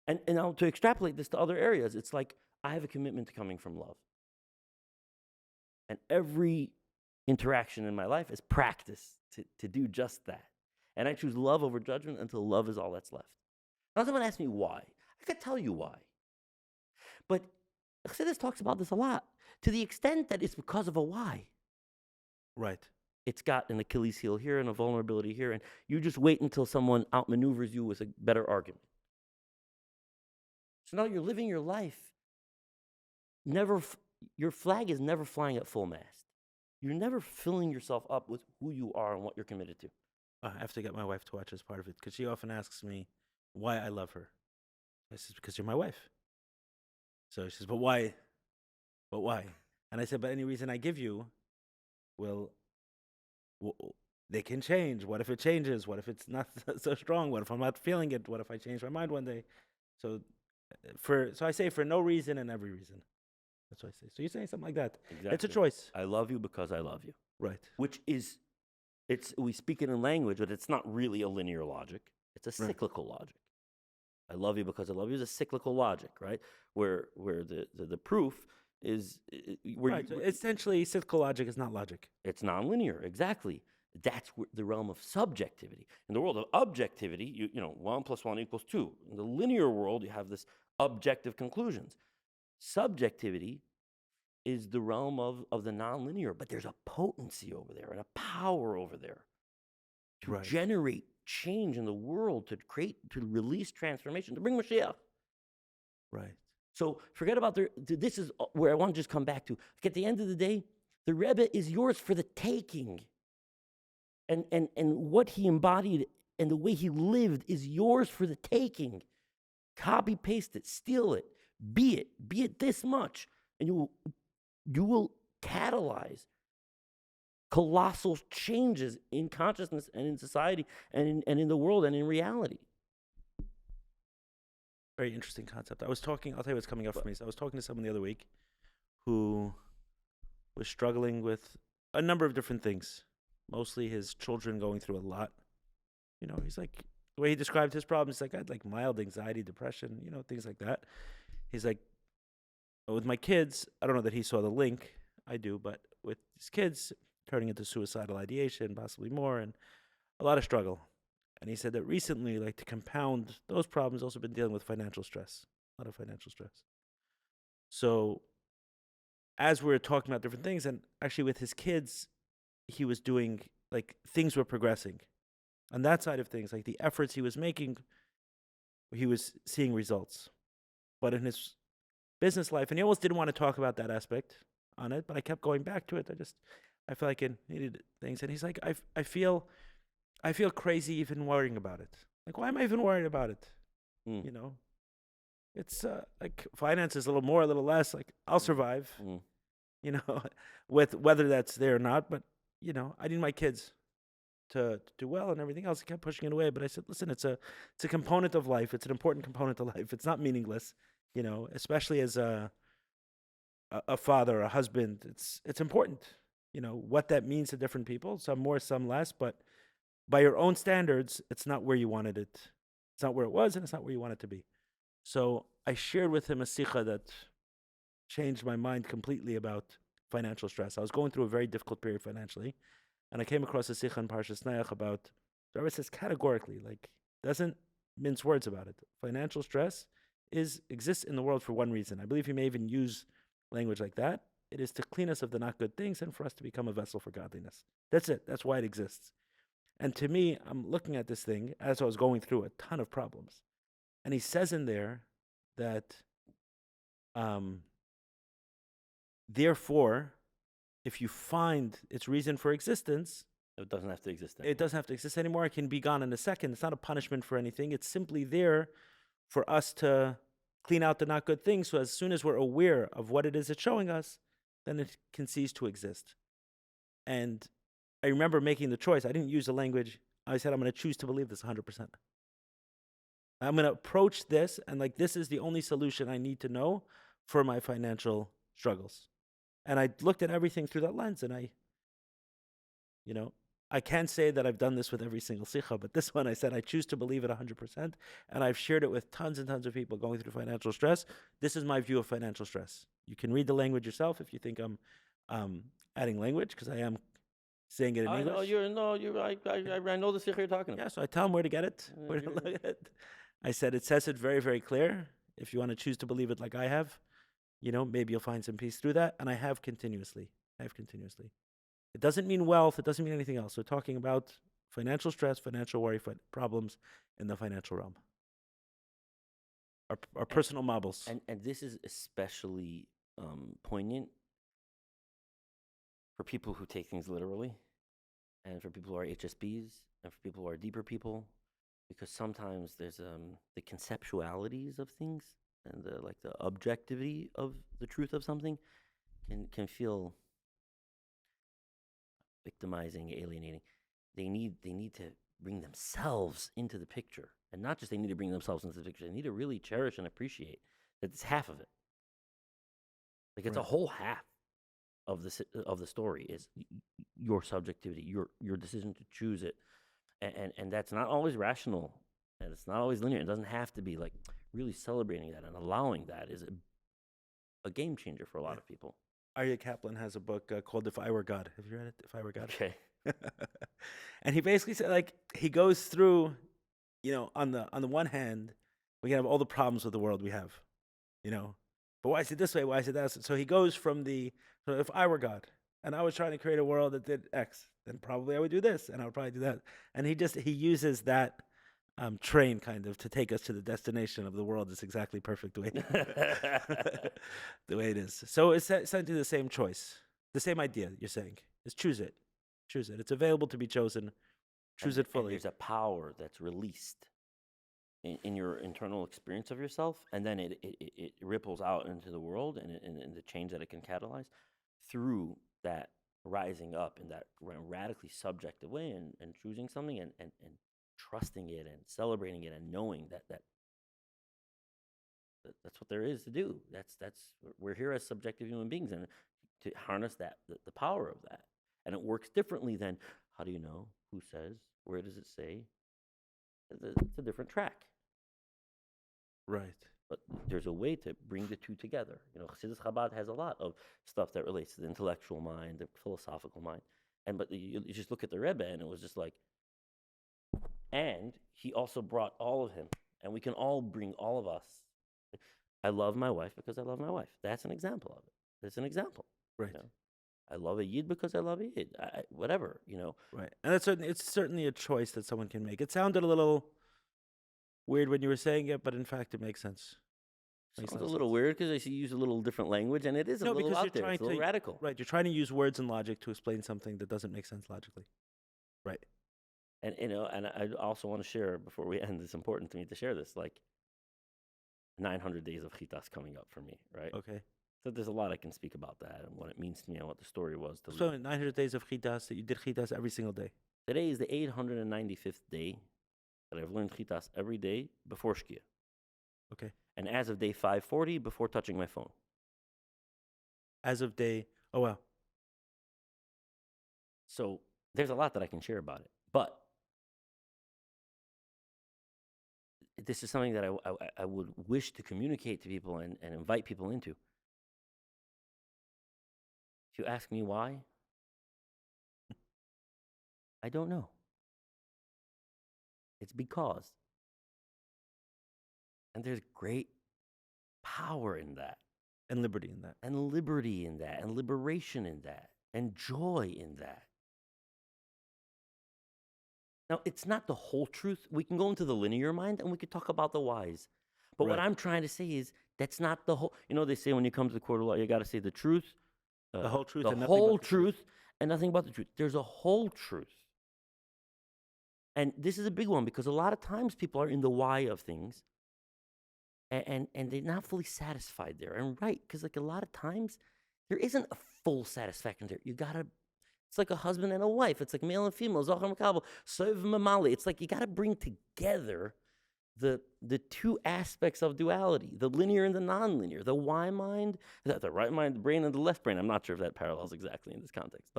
And now to extrapolate this to other areas, it's like I have a commitment to coming from love. And every interaction in my life is practice to do just that. And I choose love over judgment until love is all that's left. Now, someone asks me why. I could tell you why. But Chassidus talks about this a lot, to the extent that it's because of a why. Right. It's got an Achilles heel here and a vulnerability here, and you just wait until someone outmaneuvers you with a better argument. So now you're living your life. Your flag is never flying at full mast. You're never filling yourself up with who you are and what you're committed to. I have to get my wife to watch this part of it because she often asks me why I love her. I says, because you're my wife. So she says, but why? But why? And I said, but any reason I give you they can change. What if it changes? What if it's not so strong? What if I'm not feeling it? What if I change my mind one day? So I say for no reason and every reason. That's what I say. So you're saying something like that. Exactly. It's a choice. I love you because I love you. Right. Which is, we speak it in language, but it's not really a linear logic. It's a cyclical logic. I love you because I love you is a cyclical logic, right? Where the proof is right. So essentially, cyclical logic is not logic. It's nonlinear, exactly. That's the realm of subjectivity. In the world of objectivity, 1 + 1 = 2. In the linear world, you have this objective conclusions. Subjectivity is the realm of the nonlinear, but there's a potency over there and a power over there to generate change in the world, to release transformation, to bring Mashiach. Right. So forget about this is where I want to just come back to. Like at the end of the day, the Rebbe is yours for the taking. And what he embodied and the way he lived is yours for the taking. Copy, paste it, steal it, be it this much. And you will catalyze colossal changes in consciousness and in society and in the world and in reality. Very interesting concept. I'll tell you what's coming up for me. So I was talking to someone the other week who was struggling with a number of different things, mostly his children going through a lot. He's like, the way he described his problems, like I had like mild anxiety, depression, things like that. He's like, with my kids, I don't know that he saw the link. I do, but with his kids turning into suicidal ideation, possibly more, and a lot of struggle. And he said that recently, like to compound those problems, also been dealing with financial stress, a lot of financial stress. So as we were talking about different things, and actually with his kids, he was doing, like, things were progressing. On that side of things, like the efforts he was making, he was seeing results. But in his business life, and he almost didn't want to talk about that aspect, on it, but I kept going back to it. I felt like it needed things. And he's like, I feel crazy even worrying about it. Like, why am I even worried about it? You know, it's like finances, a little more, a little less. Like, I'll survive, you know, with whether that's there or not. But, you know, I need my kids to do well and everything else. I kept pushing it away. But I said, listen, it's a component of life. It's an important component of life. It's not meaningless, you know, especially as a father, a husband. It's important, you know, what that means to different people. Some more, some less. But by your own standards, it's not where you wanted it. It's not where it was, and it's not where you want it to be. So I shared with him a sikha that changed my mind completely about financial stress. I was going through a very difficult period financially, and I came across a sikha in Parshas Nayach about, the Rebbe says categorically, like, doesn't mince words about it. Financial stress exists in the world for one reason. I believe he may even use language like that. It is to clean us of the not good things and for us to become a vessel for godliness. That's it. That's why it exists. And to me, I'm looking at this thing as I was going through a ton of problems. And he says in there that, therefore, if you find its reason for existence, it doesn't have to exist anymore. It doesn't have to exist anymore. It can be gone in a second. It's not a punishment for anything. It's simply there for us to clean out the not good things. So as soon as we're aware of what it is it's showing us, then it can cease to exist. And I remember making the choice. I didn't use the language. I said, I'm going to choose to believe this 100%. I'm going to approach this, and like, this is the only solution I need to know for my financial struggles. And I looked at everything through that lens, and I can't say that I've done this with every single sikha, but this one I said, I choose to believe it 100%. And I've shared it with tons and tons of people going through financial stress. This is my view of financial stress. You can read the language yourself if you think I'm adding language, because I am saying it in English. I know the sikha you're talking about. Yeah, so I tell them where to get it, where to look at it. I said, it says it very, very clear. If you want to choose to believe it like I have, maybe you'll find some peace through that. And I have continuously. It doesn't mean wealth. It doesn't mean anything else. We're talking about financial stress, financial worry, problems in the financial realm. Our personal marbles. And this is especially poignant for people who take things literally, and for people who are HSPs, and for people who are deeper people, because sometimes there's the conceptualities of things and the objectivity of the truth of something can feel victimizing, alienating. They need to bring themselves into the picture, and not just they need to bring themselves into the picture. They need to really cherish and appreciate that it's half of it. Like, it's a whole half of the story is your subjectivity, your decision to choose it, and that's not always rational, and it's not always linear. It doesn't have to be. Like, really celebrating that and allowing that is a game changer for a lot of people. Aryeh Kaplan has a book called If I Were God. Have you read it? If I Were God? Okay. And he basically said, like, he goes through, on the one hand, we have all the problems with the world we have, but why is it this way? Why is it that? So he goes from so if I were God and I was trying to create a world that did X, then probably I would do this and I would probably do that. And he uses that train kind of to take us to the destination of the world is exactly perfect the way it is. So it's essentially the same choice, the same idea you're saying is choose it. It's available to be chosen. Choose it fully. And there's a power that's released in your internal experience of yourself, and then it ripples out into the world and the change that it can catalyze through that rising up in that radically subjective way and choosing something and trusting it and celebrating it and knowing that's what there is to do. We're here as subjective human beings, and to harness that the power of that. And it works differently than, how do you know? Who says? Where does it say? It's a different track. Right. But there's a way to bring the two together. Chassidus Chabad has a lot of stuff that relates to the intellectual mind, the philosophical mind. But you just look at the Rebbe, and it was just like, and he also brought all of him. And we can all bring all of us. I love my wife because I love my wife. That's an example of it. That's an example. Right. I love a Yid because I love a Yid. Whatever. Right. And it's certainly a choice that someone can make. It sounded a little weird when you were saying it, but in fact, it makes sense. Sounds a little weird because I see you use a little different language, and it is a No, little because you're out there. trying It's a little to radical. right. You're trying to use words and logic to explain something that doesn't make sense logically. Right. And and I also want to share before we end. It's important to me to share this. Like 900 days of chitas coming up for me, right? Okay. So there's a lot I can speak about that and what it means to me and what the story was. So 900 days of chitas that you did chitas every single day. Today is the 895th day that I've learned chitas every day before Shkia. Okay. And as of day 540, before touching my phone. As of day, oh wow. So there's a lot that I can share about it. But this is something that I would wish to communicate to people and invite people into. If you ask me why, I don't know. It's because. And there's great power in that. And liberty in that. And liberty in that. And liberation in that. And joy in that. Now, it's not the whole truth. We can go into the linear mind and we could talk about the whys. But what I'm trying to say is that's not the whole. You know, they say when you come to the court of law, you got to say the truth. The whole truth. The and whole truth and nothing but the truth. There's a whole truth. And this is a big one because a lot of times people are in the why of things. And they're not fully satisfied there. And because like a lot of times, there isn't a full satisfaction there. You got to. It's like a husband and a wife. It's like male and female. Zohar Makabel, Soiv Mamali. It's like you got to bring together the two aspects of duality, the linear and the nonlinear, the why mind, the right mind, the brain, and the left brain. I'm not sure if that parallels exactly in this context.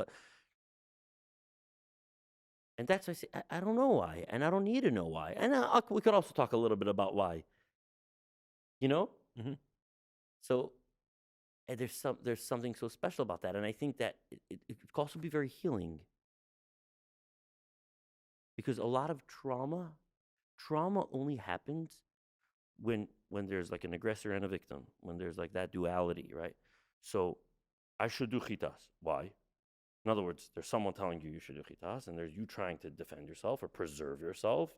And that's why I say, I don't know why, and I don't need to know why. And we could also talk a little bit about why. You know? Mm-hmm. So there's something so special about that. And I think that it could also be very healing. Because a lot of trauma only happens when there's like an aggressor and a victim, when there's like that duality, right? So I should do chitas. Why? In other words, there's someone telling you should do chitas, and there's you trying to defend yourself or preserve yourself.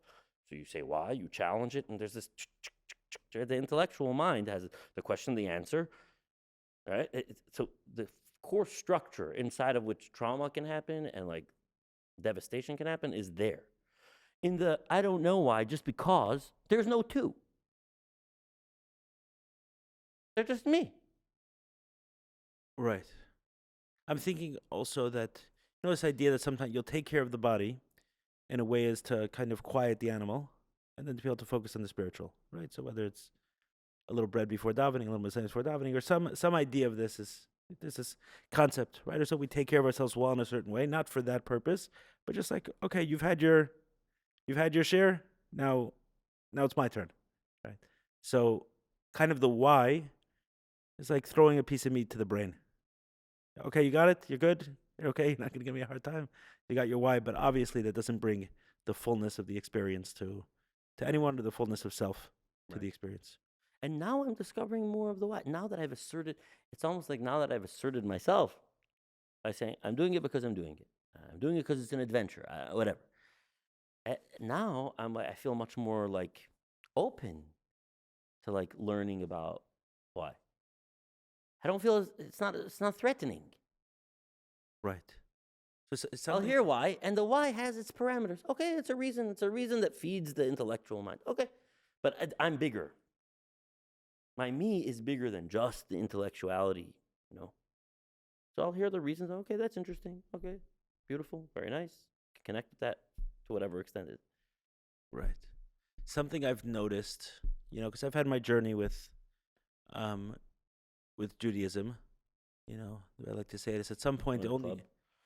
So you say why, you challenge it, and there's this, the intellectual mind has the question, the answer, right? So the core structure inside of which trauma can happen and like devastation can happen is there. In the I don't know why, just because, there's no two. They're just me. Right. I'm thinking also that, you know, this idea that sometimes you'll take care of the body in a way is to kind of quiet the animal and then to be able to focus on the spiritual, right? So whether it's a little bread before davening, a little Messiah before davening, or some idea of this concept, right? Or so we take care of ourselves well in a certain way, not for that purpose, but just like, okay, you've had your share, now it's my turn, right? So kind of the why is like throwing a piece of meat to the brain. Okay, you got it? You're good? You're okay? You're not going to give me a hard time? You got your why, but obviously that doesn't bring the fullness of the experience to anyone, or the fullness of self to the experience. And now I'm discovering more of the why. Now that I've asserted, it's almost like now that I've asserted myself by saying, I'm doing it because I'm doing it. I'm doing it because it's an adventure, whatever. Now I feel much more like open to like learning about why. I don't feel it's not threatening. Right. So I'll hear why, and the why has its parameters. Okay, it's a reason. It's a reason that feeds the intellectual mind. Okay, but I'm bigger. My me is bigger than just the intellectuality, you know. So I'll hear the reasons. Okay, that's interesting. Okay, beautiful, very nice. Connect with that to whatever extent it. Right. Something I've noticed, you know, because I've had my journey with Judaism, you know, I like to say this at some point. Join the club.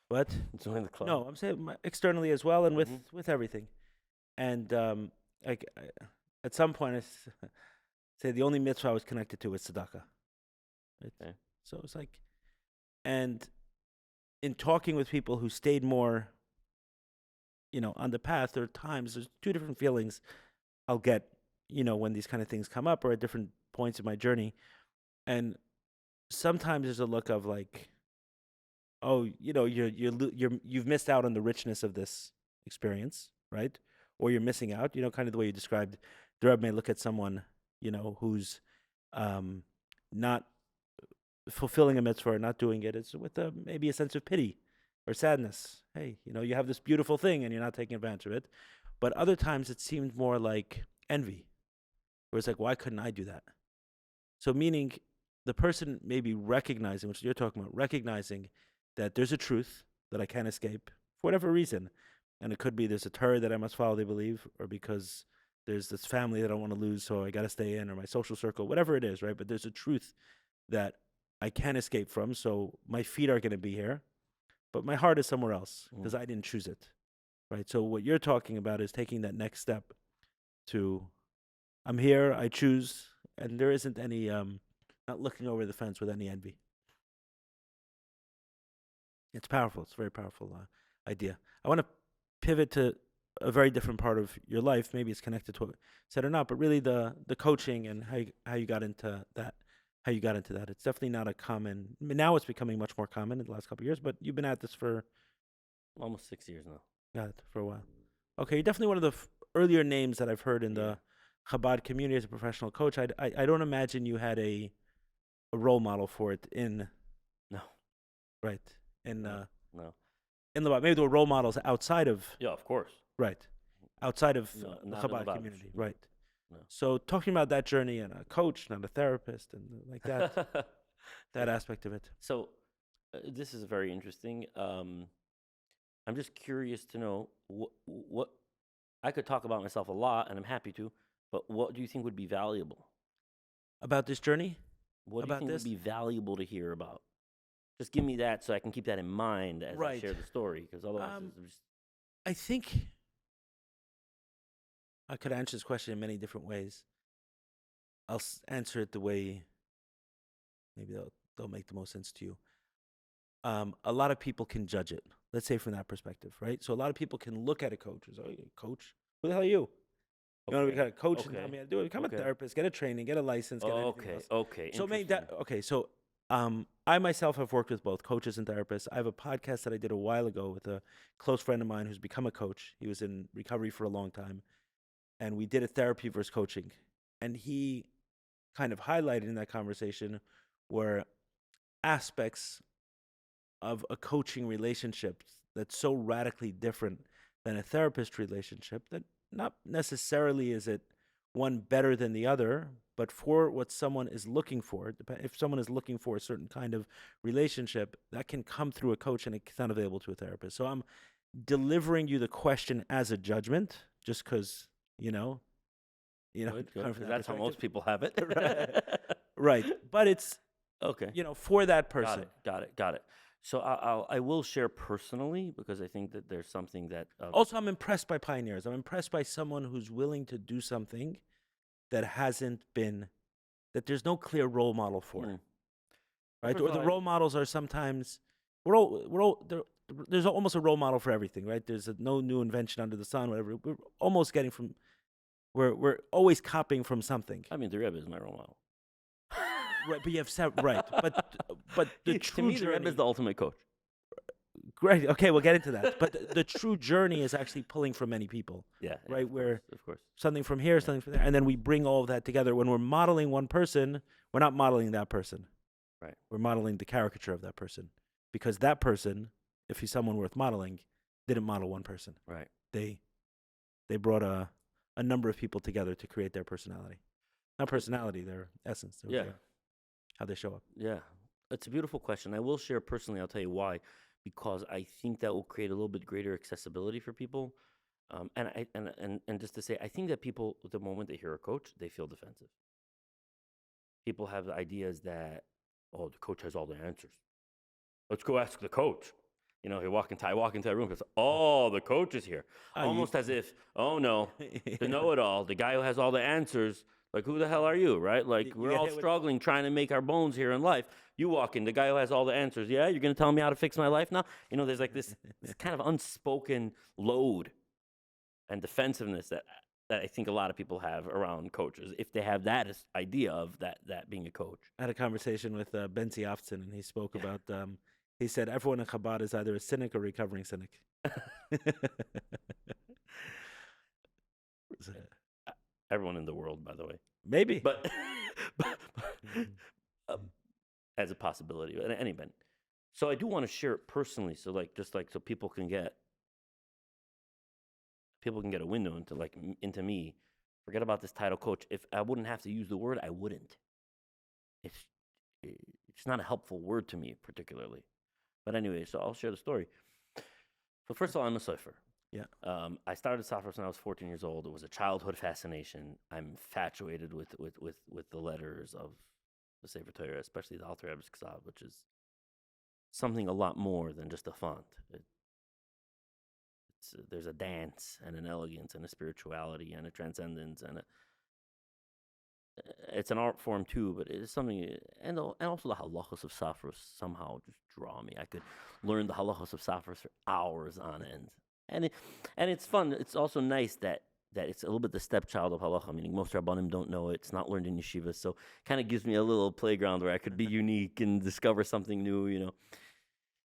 What? Join the club. No, I'm saying externally as well, and with everything. And at some point, I say the only mitzvah I was connected to was tzedakah. Right? Okay. So it's like, and in talking with people who stayed more, you know, on the path, there are times, there's two different feelings I'll get, you know, when these kind of things come up, or at different points in my journey. And sometimes there's a look of like, oh, you know, you've missed out on the richness of this experience, right? Or you're missing out, you know, kind of the way you described. The Rebbe may look at someone, you know, who's not fulfilling a mitzvah, not doing it. It's with maybe a sense of pity or sadness. Hey, you have this beautiful thing and you're not taking advantage of it. But other times it seemed more like envy, where it's like, why couldn't I do that? So meaning the person maybe recognizing, which you're talking about, recognizing that there's a truth that I can't escape for whatever reason. And it could be there's a Torah that I must follow, they believe, or because there's this family that I don't want to lose, so I got to stay in, or my social circle, whatever it is, right? But there's a truth that I can't escape from, so my feet are going to be here, but my heart is somewhere else because I didn't choose it, right? So what you're talking about is taking that next step to, I'm here, I choose, and there isn't any, not looking over the fence with any envy. It's powerful. It's a very powerful idea. I want to pivot to a very different part of your life. Maybe it's connected to what I said or not, but really the coaching and how you got into that. How you got into that. It's definitely not a common. I mean, now it's becoming much more common in the last couple of years, but you've been at this for almost 6 years now. Got it, for a while. Okay, you're definitely one of the earlier names that I've heard in the Chabad community as a professional coach. I don't imagine you had a role model for it in. No. Right. In No. In Lubavitch. Maybe there were role models outside of. Yeah, of course. Right. Outside of No, the not Chabad in Lubavitch. community. Right. No. So talking about that journey and a coach, not a therapist, and like that, that aspect of it. So this is very interesting. I'm just curious to know what I could talk about myself a lot, and I'm happy to. But what do you think would be valuable about this journey? What do you think would be valuable to hear about? Just give me that so I can keep that in mind as I share the story, because otherwise, I think I could answer this question in many different ways. I'll answer it the way maybe they'll make the most sense to you. A lot of people can judge it. Let's say from that perspective, right? So a lot of people can look at a coach and say, "Oh, coach, who the hell are you? You want to become a coach and tell me how to do it? Become a therapist, get a training, get a license, get everything else." Okay. So maybe that. Okay, so I myself have worked with both coaches and therapists. I have a podcast that I did a while ago with a close friend of mine who's become a coach. He was in recovery for a long time, and we did a therapy versus coaching. And he kind of highlighted in that conversation were aspects of a coaching relationship that's so radically different than a therapist relationship that not necessarily is it one better than the other, but for what someone is looking for, if someone is looking for a certain kind of relationship, that can come through a coach and it's not available to a therapist. So I'm delivering you the question as a judgment, just because, Good. That's how most people have it. Right. But it's, okay. For that person. Got it. So I will share personally, because I think that there's something that... Also, I'm impressed by pioneers. I'm impressed by someone who's willing to do something that hasn't been, that there's no clear role model for. Right? Or the role models are sometimes, there's almost a role model for everything, right? There's no new invention under the sun, whatever. We're almost getting from, we're always copying from something. I mean, the Rebbe is my role model. Right, but you have right, but the true to me, journey, the Rebbe is the ultimate coach. Great. Okay, we'll get into that. But the true journey is actually pulling from many people. Yeah. Right. Where of course. Something from here, something from there, and then we bring all of that together. When we're modeling one person, we're not modeling that person. Right. We're modeling the caricature of that person, because that person, if he's someone worth modeling, didn't model one person. Right. They brought a number of people together to create their personality. Not personality, their essence. How they show up. Yeah. It's a beautiful question. I will share personally, I'll tell you why. Because I think that will create a little bit greater accessibility for people. And just to say, I think that people, the moment they hear a coach, they feel defensive. People have ideas that, the coach has all the answers. Let's go ask the coach. I walk into that room because, the coach is here. Almost as if, oh no, the know-it-all, the guy who has all the answers. Like, who the hell are you, right? Like, we're all struggling, trying to make our bones here in life. You walk in, the guy who has all the answers. Yeah, you're going to tell me how to fix my life now? There's like this kind of unspoken load and defensiveness that I think a lot of people have around coaches, if they have that idea of that being a coach. I had a conversation with Ben Zioftzin, and he spoke about, he said, everyone in Chabad is either a cynic or recovering cynic. Everyone in the world, by the way. Maybe. But as a possibility, in any event. So I do want to share it personally, so so people can get a window into me. Forget about this title, coach. If I wouldn't have to use the word, I wouldn't. It's not a helpful word to me particularly. But anyway, so I'll share the story. So first of all, I'm a sofer. Yeah. I started Safros when I was 14 years old. It was a childhood fascination. I'm infatuated with the letters of the Sefer Torah, especially the Alter Rebbe's Ksav, which is something a lot more than just a font. There's a dance and an elegance and a spirituality and a transcendence and it's an art form too, but it's something, and also the halachos of Safros somehow just draw me. I could learn the halachos of Safros for hours on end, and it's fun. It's also nice that it's a little bit the stepchild of halacha, meaning most rabbanim don't know it. It's not learned in yeshiva, so kind of gives me a little playground where I could be unique and discover something new. Yeah,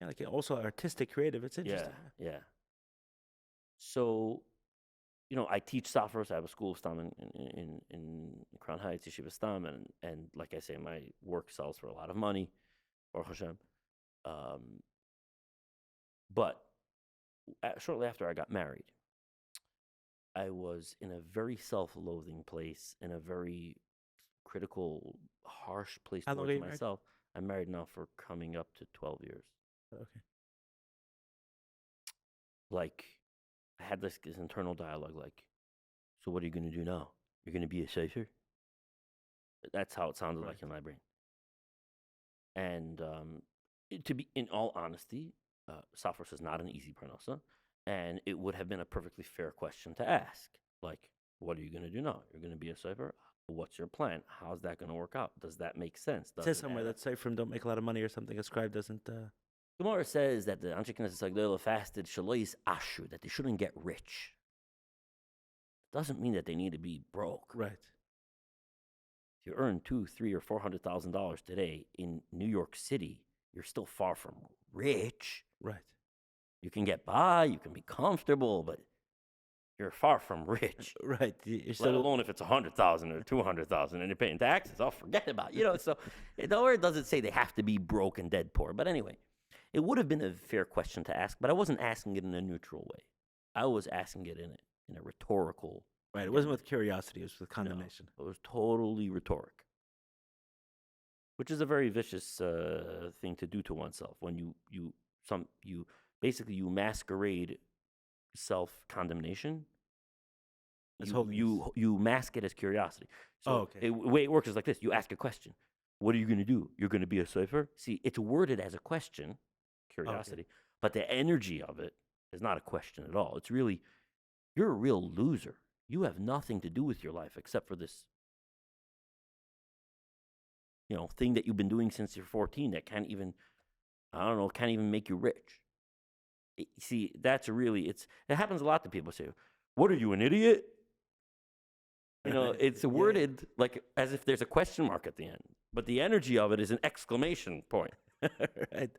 like also artistic, creative. It's interesting. Yeah. So, I teach Safros. I have a school of Stam in Crown Heights, Yeshiva Stam, and like I say, my work sells for a lot of money, Baruch Hashem. But shortly after I got married, I was in a very self-loathing place, in a very critical, harsh place How long are towards you myself. I'm married now for coming up to 12 years. Okay. Like, I had this internal dialogue, like, so what are you going to do now? You're going to be a sefer? That's how it sounded like in my brain. And to be, in all honesty, Safros is not an easy parnasa, and it would have been a perfectly fair question to ask. Like, what are you going to do now? You're going to be a sefer? What's your plan? How's that going to work out? Does that make sense? It says somewhere that seferim don't make a lot of money or something. A scribe doesn't... Gemara says that the Anshe Knesset Agdola fasted shalois ashu, that they shouldn't get rich. Doesn't mean that they need to be broke. Right. If you earn $200,000, $300,000, or $400,000 today in New York City, you're still far from rich. Right. You can get by, you can be comfortable, but you're far from rich. Right. Let alone if it's $100,000 or $200,000 and you're paying taxes. I'll forget about it. So the word doesn't say they have to be broke and dead poor. But anyway, it would have been a fair question to ask, but I wasn't asking it in a neutral way. I was asking it in a rhetorical. Right. It wasn't with curiosity. It was with condemnation. No, it was totally rhetoric, which is a very vicious thing to do to oneself when you masquerade self-condemnation. You mask it as curiosity. So the way it works is like this. You ask a question. What are you going to do? You're going to be a sefer? See, it's worded as a question, curiosity, but the energy of it is not a question at all. It's really, you're a real loser. You have nothing to do with your life except for this, thing that you've been doing since you're 14 that can't even make you rich. See, that's really, it happens a lot to people say, what are you, an idiot? It's worded like as if there's a question mark at the end, but the energy of it is an exclamation point. Right.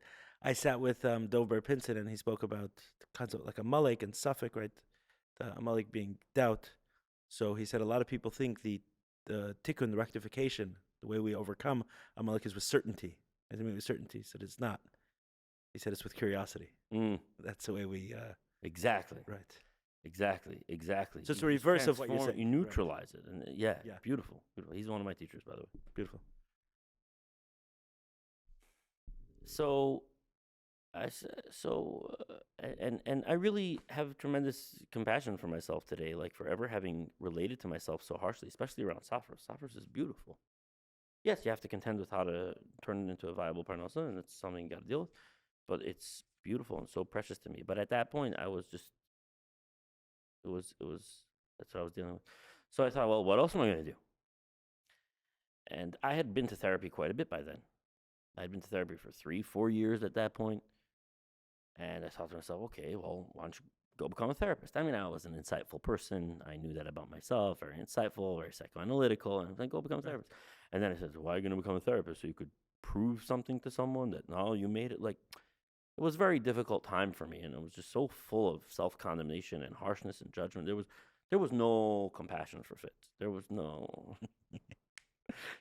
I sat with Dover Pinson, and he spoke about the concept like a malek and suffix, right? The malek being doubt. So he said a lot of people think the tikkun, the rectification, the way we overcome a malek is with certainty. I think with certainty. He said it's not. He said it's with curiosity. That's the way we... Exactly. Right. Exactly. So it's the reverse of what you're saying. You neutralize it. And yeah, Yeah. Beautiful. He's one of my teachers, by the way. Beautiful. So, and I really have tremendous compassion for myself today, like for ever having related to myself so harshly, especially around Safros. Safros is beautiful. Yes, you have to contend with how to turn it into a viable parnasa, and it's something you got to deal with. But it's beautiful and so precious to me. But at that point, I was just, that's what I was dealing with. So I thought, well, what else am I going to do? And I had been to therapy quite a bit by then. I had been to therapy for 3-4 years at that point. And I thought to myself, okay, well, why don't you go become a therapist? I mean, I was an insightful person. I knew that about myself, very insightful, very psychoanalytical. And I was like, go become a therapist. And then I said, why are you going to become a therapist? So you could prove something to someone that, no, you made it. Like, it was a very difficult time for me. And it was just so full of self-condemnation and harshness and judgment. There was no compassion for Fitz. There was no...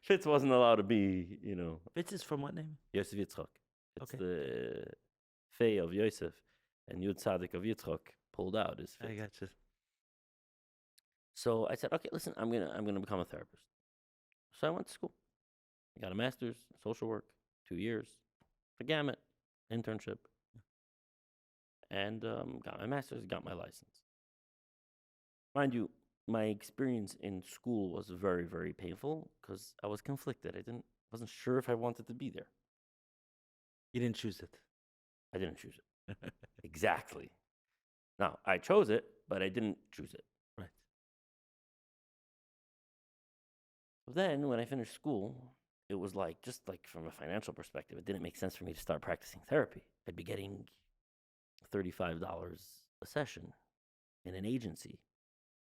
Fitz wasn't allowed to be, you know. Fitz is from what name? Yosef Yitzchak. It's Okay. the Fey of Yosef, and Yud Tzaddik of Yitzchak pulled out is Fitz. I gotcha. So I said, okay, listen, I'm gonna become a therapist. So I went to school. I got a master's in social work, 2 years, the gamut, internship, and got my master's, got my license. Mind you, my experience in school was very, very painful because I was conflicted. Wasn't sure if I wanted to be there. You didn't choose it. I didn't choose it. Exactly. Now, I chose it, but I didn't choose it. Right. Then, when I finished school, it was like, just like from a financial perspective, it didn't make sense for me to start practicing therapy. I'd be getting $35 a session in an agency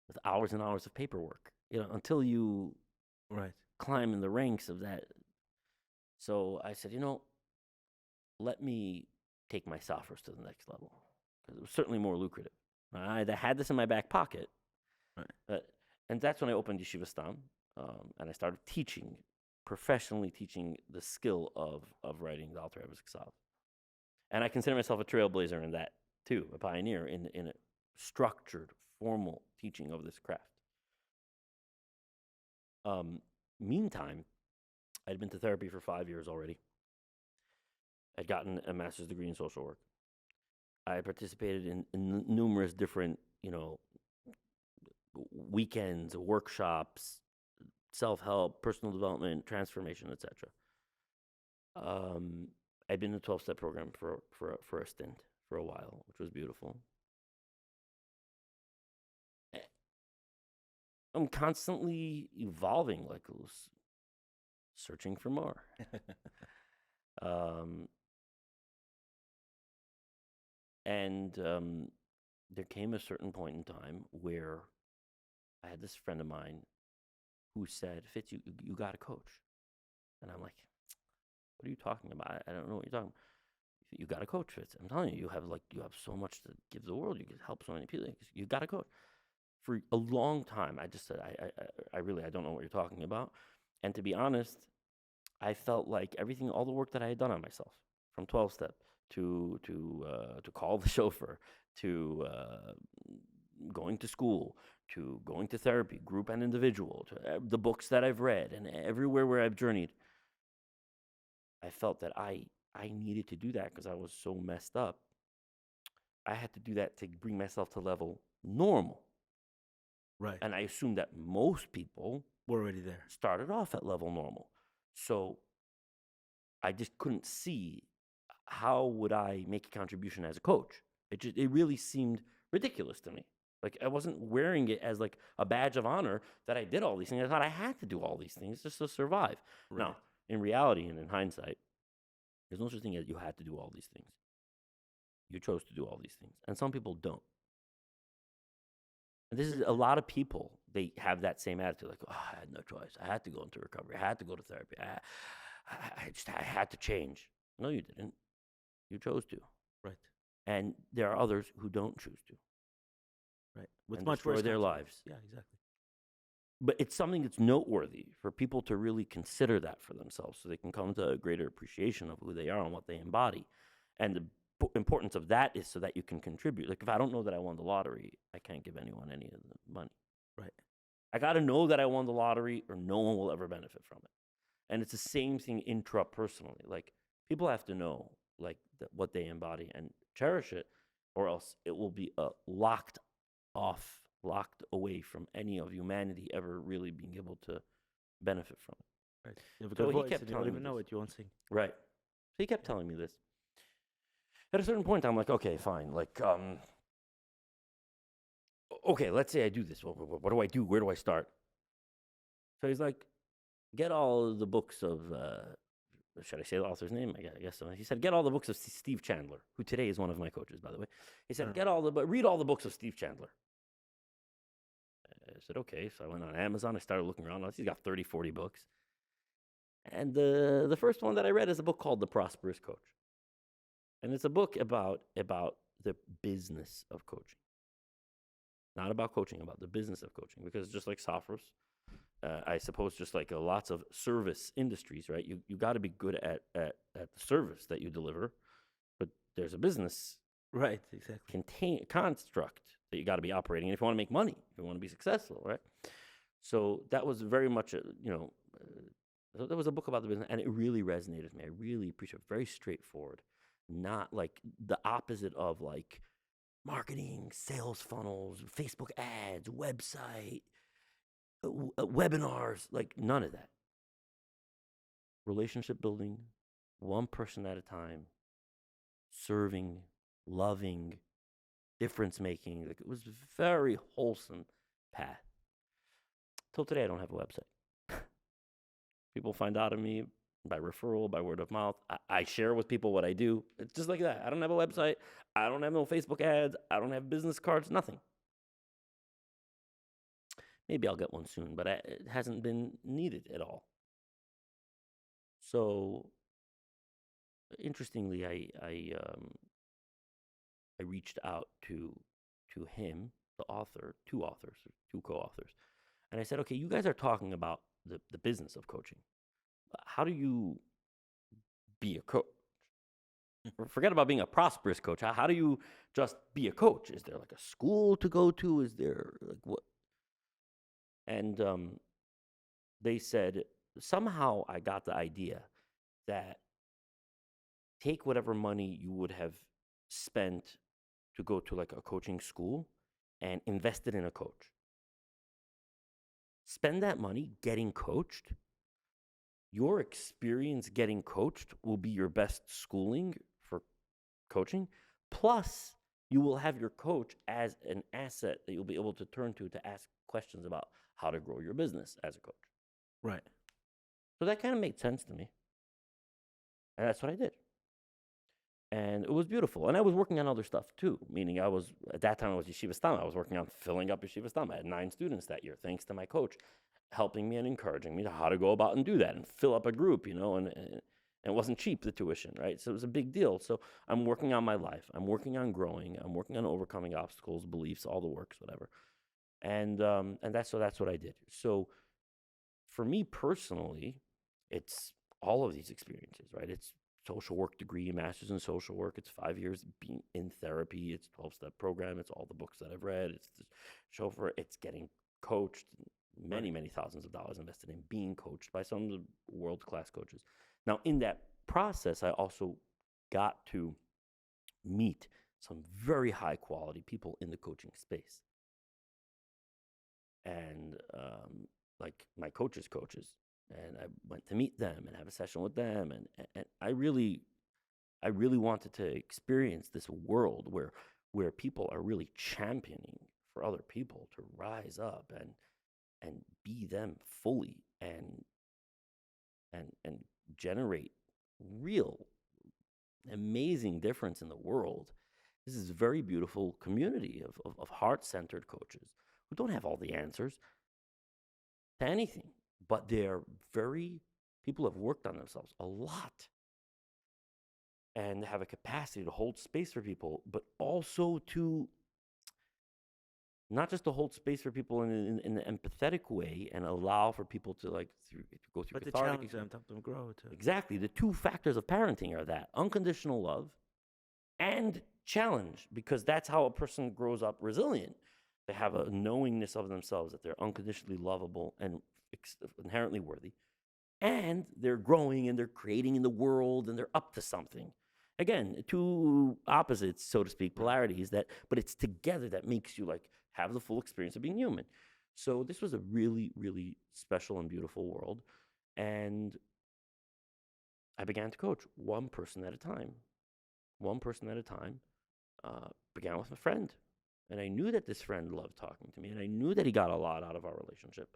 with hours and hours of paperwork, until you Right. climb in the ranks of that. So I said, let me take my sophos to the next level, because it was certainly more lucrative. I had this in my back pocket, right. And that's when I opened Yeshiva Stam, and I started professionally teaching the skill of writing the Alter Rebbe's Ksav. And I consider myself a trailblazer in that too, a pioneer in a structured, formal teaching of this craft. Meantime, I'd been to therapy for 5 years already. I'd gotten a master's degree in social work. I participated in numerous different, weekends, workshops, self-help, personal development, transformation, etc. I'd been in the 12-step program for a stint for a while, which was beautiful. I'm constantly evolving, like searching for more. There came a certain point in time where I had this friend of mine who said, Fitz, you got a coach. And I'm like, what are you talking about? I don't know what you're talking about. You got a coach, Fitz. I'm telling you, you have so much to give the world. You can help so many people. You got a coach. For a long time, I just said, I don't know what you're talking about. And to be honest, I felt like all the work that I had done on myself, from 12-step to call the chauffeur, to going to school, to going to therapy, group and individual, to the books that I've read, and everywhere where I've journeyed, I felt that I needed to do that because I was so messed up. I had to do that to bring myself to level normal. Right. And I assumed that most people were already there, started off at level normal. So I just couldn't see how would I make a contribution as a coach. It really seemed ridiculous to me. Like, I wasn't wearing it as like a badge of honor that I did all these things. I thought I had to do all these things just to survive. Right. Now, in reality and in hindsight, there's no such thing as you had to do all these things. You chose to do all these things. And some people don't. And this is a lot of people, they have that same attitude, like, oh, I had no choice. I had to go into recovery. I had to go to therapy. I had to change. No, you didn't. You chose to. Right. And there are others who don't choose to. Right. With and much destroy worse their lives. Yeah, exactly. But it's something that's noteworthy for people to really consider that for themselves, so they can come to a greater appreciation of who they are and what they embody. And the importance of that is so that you can contribute. Like, if I don't know that I won the lottery, I can't give anyone any of the money. Right. I got to know that I won the lottery, or no one will ever benefit from it. And it's the same thing intrapersonally. Like, people have to know, like, what they embody and cherish it, or else it will be locked away from any of humanity ever really being able to benefit from it. Right. You have a So good he voice, kept and you don't telling even me know this. it. You won't sing. Right. So he kept telling me this. At a certain point, I'm like, okay, fine. Like, okay, let's say I do this. What do I do? Where do I start? So he's like, get all the books of, should I say the author's name? I guess so. He said, get all the books of Steve Chandler, who today is one of my coaches, by the way. He said, read all the books of Steve Chandler. I said, okay. So I went on Amazon. I started looking around. He's got 30, 40 books. And the first one that I read is a book called The Prosperous Coach. And it's a book about the business of coaching. Not about coaching, about the business of coaching. Because just like sophos, I suppose just like lots of service industries, right? You got to be good at the service that you deliver, but there's a business Right, exactly. construct that you got to be operating if you want to make money, if you want to be successful, right? So that was very much so there was a book about the business, and it really resonated with me. I really appreciate it. Very straightforward, not like the opposite of like marketing, sales funnels, Facebook ads, website, webinars, like none of that. Relationship building, one person at a time, serving, loving, difference making. Like, it was a very wholesome path. Till today, I don't have a website. People find out of me by referral, by word of mouth. I share with people what I do. It's just like that. I don't have a website. I don't have no Facebook ads. I don't have business cards, nothing. Maybe I'll get one soon, but it hasn't been needed at all. So, interestingly, I reached out to him, the author, two co-authors, and I said, okay, you guys are talking about the business of coaching. How do you be a coach? Forget about being a prosperous coach. How do you just be a coach? Is there like a school to go to? Is there like what? And they said, somehow I got the idea that take whatever money you would have spent to go to like a coaching school and invest it in a coach. Spend that money getting coached. Your experience getting coached will be your best schooling for coaching. Plus, you will have your coach as an asset that you'll be able to turn to ask questions about how to grow your business as a coach. Right. So that kind of made sense to me. And that's what I did. And it was beautiful. And I was working on other stuff too, meaning at that time I was Yeshiva Stam. I was working on filling up Yeshiva Stam. I had 9 students that year, thanks to my coach, helping me and encouraging me to how to go about and do that and fill up a group, and it wasn't cheap, the tuition, right? So it was a big deal. So I'm working on my life. I'm working on growing. I'm working on overcoming obstacles, beliefs, all the works, whatever. And that's what I did. So for me personally, it's all of these experiences, right? It's social work degree, master's in social work. It's 5 years being in therapy. It's 12-step program. It's all the books that I've read. It's the chauffeur. It's getting coached. Many thousands of dollars invested in being coached by some of the world-class coaches. Now, in that process, I also got to meet some very high-quality people in the coaching space. And like my coaches, and I went to meet them and have a session with them, and I really wanted to experience this world where people are really championing for other people to rise up and be them fully and generate real amazing difference in the world. This is a very beautiful community of heart-centered coaches who don't have all the answers to anything, but they're people have worked on themselves a lot and have a capacity to hold space for people, but also to not just to hold space for people in an empathetic way and allow for people to go through But to cathartic challenge them, to help them grow too. Exactly. The 2 factors of parenting are that unconditional love and challenge, because that's how a person grows up resilient. They have a knowingness of themselves that they're unconditionally lovable and inherently worthy. And they're growing and they're creating in the world and they're up to something. Again, 2 opposites, so to speak, polarities, but it's together that makes you have the full experience of being human. So this was a really, really special and beautiful world. And I began to coach one person at a time. Began with a friend. And I knew that this friend loved talking to me. And I knew that he got a lot out of our relationship.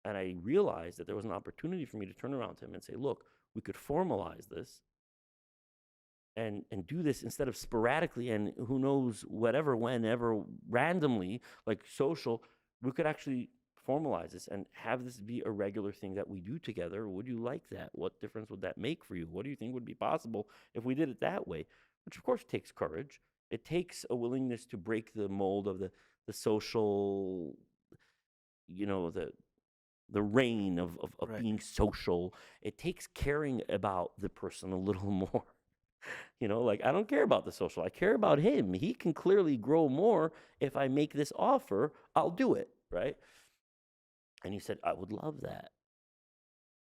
And I realized that there was an opportunity for me to turn around to him and say, look, we could formalize this and do this instead of sporadically and who knows, whatever, whenever, randomly, like social. We could actually formalize this and have this be a regular thing that we do together. Would you like that? What difference would that make for you? What do you think would be possible if we did it that way? Which, of course, takes courage. It takes a willingness to break the mold of the social, the the reign of Right. being social. It takes caring about the person a little more. Like, I don't care about the social. I care about him. He can clearly grow more. If I make this offer, I'll do it, right? And he said, I would love that.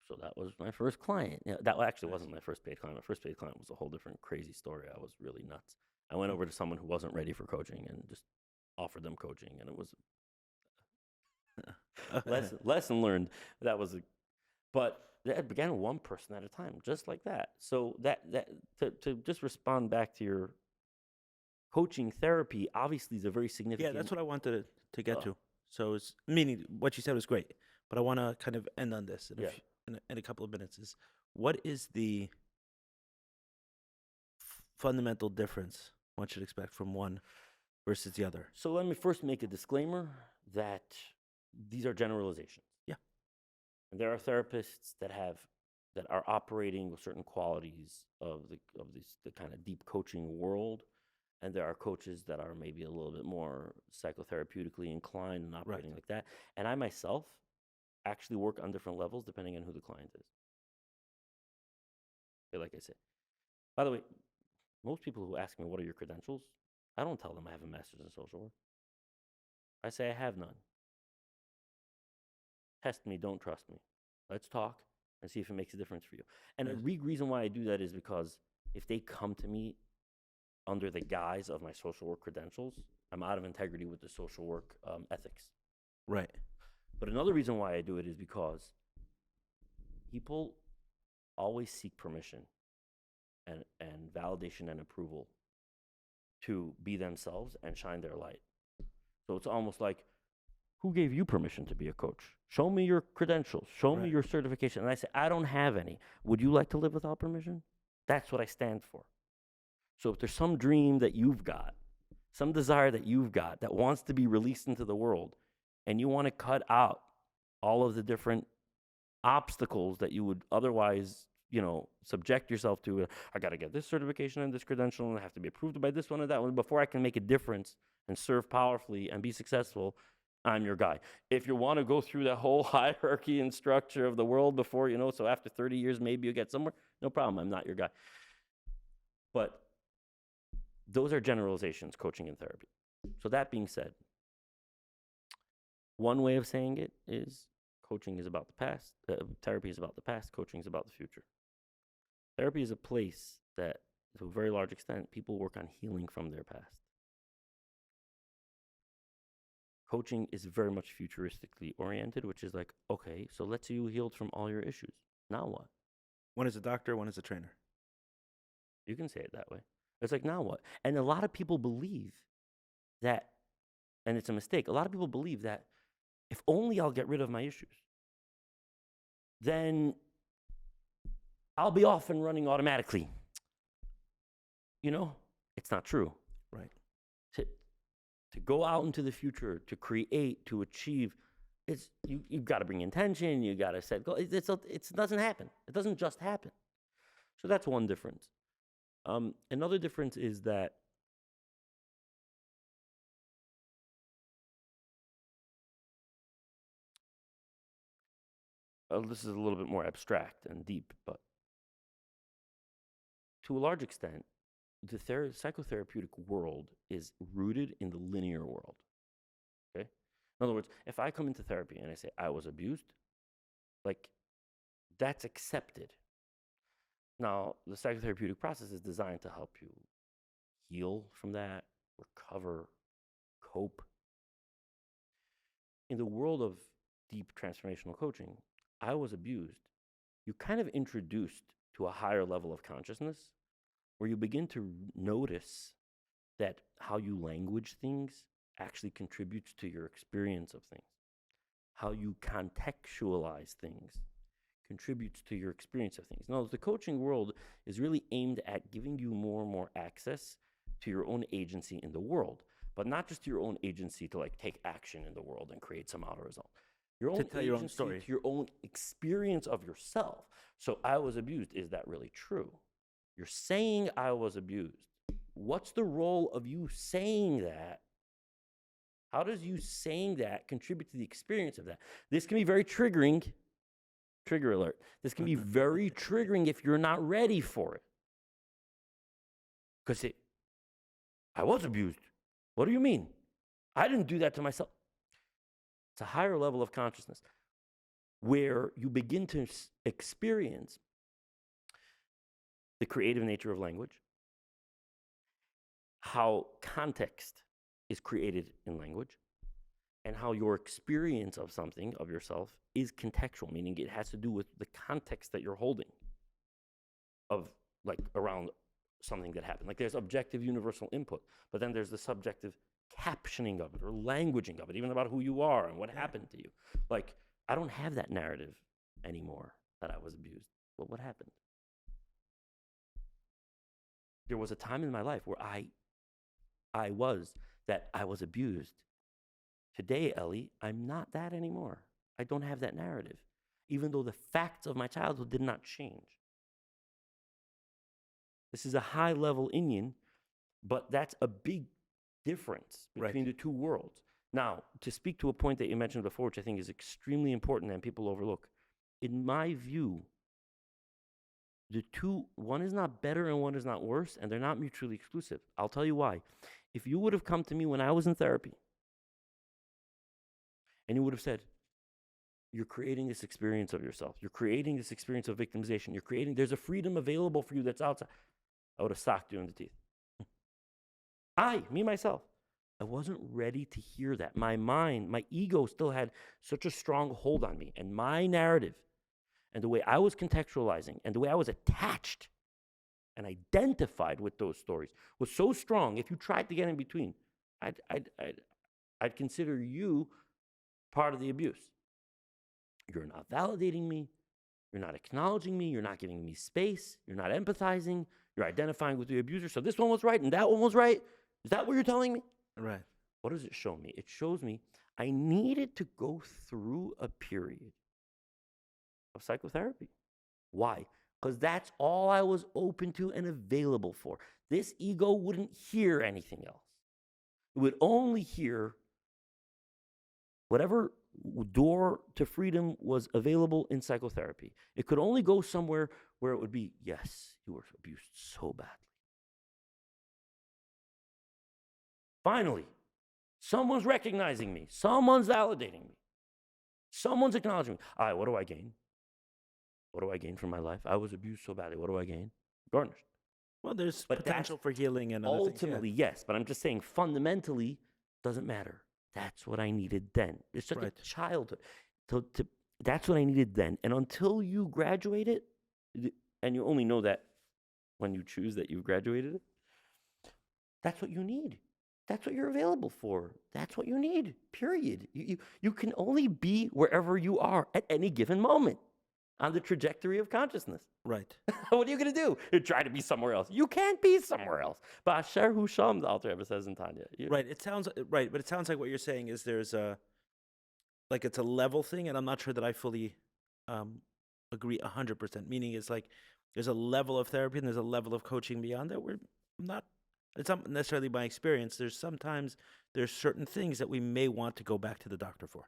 So that was my first client. That actually wasn't my first paid client. My first paid client was a whole different crazy story. I was really nuts. I went over to someone who wasn't ready for coaching and just offered them coaching, and it was lesson learned. But that began with one person at a time, just like that. So to just respond back to your coaching therapy, obviously is a very significant. Yeah, that's what I wanted to get to. So it's meaning what you said was great, but I want to kind of end on this in a couple of minutes. Is what is the fundamental difference one should expect from one versus the other? So let me first make a disclaimer that these are generalizations. Yeah. And there are therapists that are operating with certain qualities of the kind of deep coaching world, and there are coaches that are maybe a little bit more psychotherapeutically inclined and operating like that. And I myself actually work on different levels depending on who the client is. Okay, like I said. By the way, most people who ask me, what are your credentials? I don't tell them I have a master's in social work. I say I have none. Test me, don't trust me. Let's talk and see if it makes a difference for you. And the reason why I do that is because if they come to me under the guise of my social work credentials, I'm out of integrity with the social work ethics. Right. But another reason why I do it is because people always seek permission and validation and approval to be themselves and shine their light. So it's almost like, who gave you permission to be a coach? Show me your credentials. Show me your certification. And I say, I don't have any. Would you like to live without permission? That's what I stand for. So if there's some dream that you've got, some desire that you've got that wants to be released into the world, and you want to cut out all of the different obstacles that you would otherwise, subject yourself to, I got to get this certification and this credential, and I have to be approved by this one and that one before I can make a difference and serve powerfully and be successful, I'm your guy. If you want to go through the whole hierarchy and structure of the world before, so after 30 years, maybe you get somewhere, no problem, I'm not your guy. But those are generalizations, coaching and therapy. So that being said, one way of saying it is coaching is about the past, therapy is about the past, coaching is about the future. Therapy is a place that, to a very large extent, people work on healing from their past. Coaching is very much futuristically oriented, which is like, okay, so let's say you healed from all your issues. Now what? One is a doctor, one is a trainer. You can say it that way. It's like, now what? And a lot of people believe that, and it's a mistake, a lot of people believe that if only I'll get rid of my issues, then I'll be off and running automatically. It's not true. Right. To go out into the future, to create, to achieve, you've got to bring intention, you got to set goals. It doesn't happen. It doesn't just happen. So that's one difference. Another difference is that this is a little bit more abstract and deep, but to a large extent, the psychotherapeutic world is rooted in the linear world. Okay? In other words, if I come into therapy and I say I was abused, that's accepted. Now, the psychotherapeutic process is designed to help you heal from that, recover, cope. In the world of deep transformational coaching, I was abused. You kind of introduced to a higher level of consciousness where you begin to notice that how you language things actually contributes to your experience of things. How you contextualize things contributes to your experience of things. Now, the coaching world is really aimed at giving you more and more access to your own agency in the world, but not just your own agency to take action in the world and create some outer result. Your own tell your own story. To your own experience of yourself. So I was abused. Is that really true? You're saying I was abused. What's the role of you saying that? How does you saying that contribute to the experience of that? This can be very triggering. Trigger alert. This can be very triggering if you're not ready for it. Because I was abused. What do you mean? I didn't do that to myself. It's a higher level of consciousness where you begin to experience the creative nature of language, how context is created in language, and how your experience of something, of yourself, is contextual, meaning it has to do with the context that you're holding of, like, around something that happened. Like, there's objective universal input, but then there's the subjective captioning of it or languaging of it, even about who you are and what happened to you. Like, I don't have that narrative anymore that I was abused. Well, what happened? There was a time in my life where I was abused. Today, Ellie, I'm not that anymore. I don't have that narrative, even though the facts of my childhood did not change. This is a high-level Indian, but that's a big difference between the two worlds. Now, to speak to a point that you mentioned before, which I think is extremely important and people overlook, in my view, the two, one is not better and one is not worse, and they're not mutually exclusive. I'll tell you why. If you would have come to me when I was in therapy, and you would have said, you're creating this experience of yourself. You're creating this experience of victimization. There's a freedom available for you that's outside. I would have socked you in the teeth. Myself, I wasn't ready to hear that. My mind, my ego still had such a strong hold on me. And my narrative and the way I was contextualizing and the way I was attached and identified with those stories was so strong. If you tried to get in between, I'd consider you part of the abuse. You're not validating me. You're not acknowledging me. You're not giving me space. You're not empathizing. You're identifying with the abuser. So this one was right and that one was right. Is that what you're telling me? Right. What does it show me? It shows me I needed to go through a period of psychotherapy. Why? Because that's all I was open to and available for. This ego wouldn't hear anything else. It would only hear whatever door to freedom was available in psychotherapy. It could only go somewhere where it would be, yes, you were abused so badly. Finally, someone's recognizing me. Someone's validating me. Someone's acknowledging me. All right, what do I gain? What do I gain from my life? I was abused so badly. What do I gain? Garnished. Well, there's potential for healing and other ultimately, things, yes. But I'm just saying, fundamentally, doesn't matter. That's what I needed then. It's such a childhood. That's what I needed then. And until you graduate it, and you only know that when you choose that you've graduated it, that's what you need. That's what you're available for. That's what you need, period. You can only be wherever you are at any given moment on the trajectory of consciousness. Right. What are you going to do? You try to be somewhere else. You can't be somewhere else. Ba'asher hu sham, the Alter Rebbe says in Tanya. Right. It sounds right, but it sounds like what you're saying is there's it's a level thing, and I'm not sure that I fully agree 100%. Meaning, it's like there's a level of therapy and there's a level of coaching beyond that. It's not necessarily my experience. There's certain things that we may want to go back to the doctor for.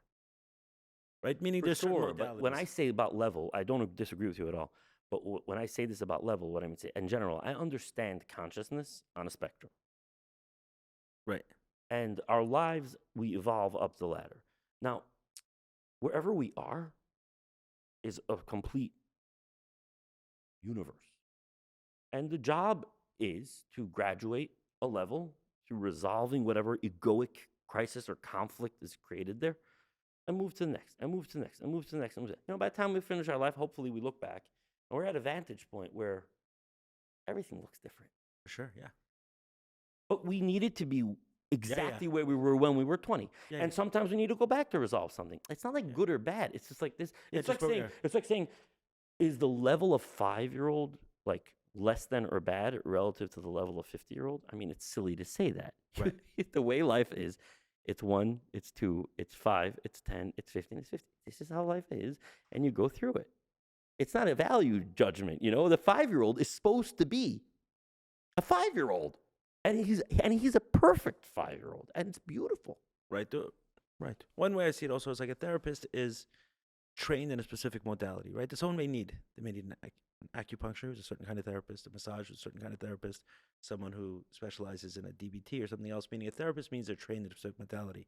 Right? Meaning there's sure, but when I say about level, I don't disagree with you at all. But when I say this about level, what I mean, in general, I understand consciousness on a spectrum. Right. And our lives, we evolve up the ladder. Now, wherever we are is a complete universe. And the job is to graduate a level through resolving whatever egoic crisis or conflict is created there, and move to the next, and move to the next, and move to the next. And by the time we finish our life, hopefully we look back, and we're at a vantage point where everything looks different. For sure, yeah. But we needed to be exactly where we were when we were 20. Yeah, and sometimes we need to go back to resolve something. It's not like good or bad. It's just like this. It's like saying, is the level of 5-year-old like less than or bad relative to the level of 50-year-old? I mean, it's silly to say that. Right. The way life is, it's 1, it's 2, it's 5, it's 10, it's 15, it's 50. This is how life is, and you go through it. It's not a value judgment, The 5-year-old is supposed to be a 5-year-old, and he's a perfect 5-year-old, and it's beautiful. Right. Right. One way I see it also is like a therapist is trained in a specific modality, right? That someone may need. They may need an acupuncture, who's a certain kind of therapist, a massage, who's a certain kind of therapist, someone who specializes in a DBT or something else, meaning a therapist means they're trained in a specific modality.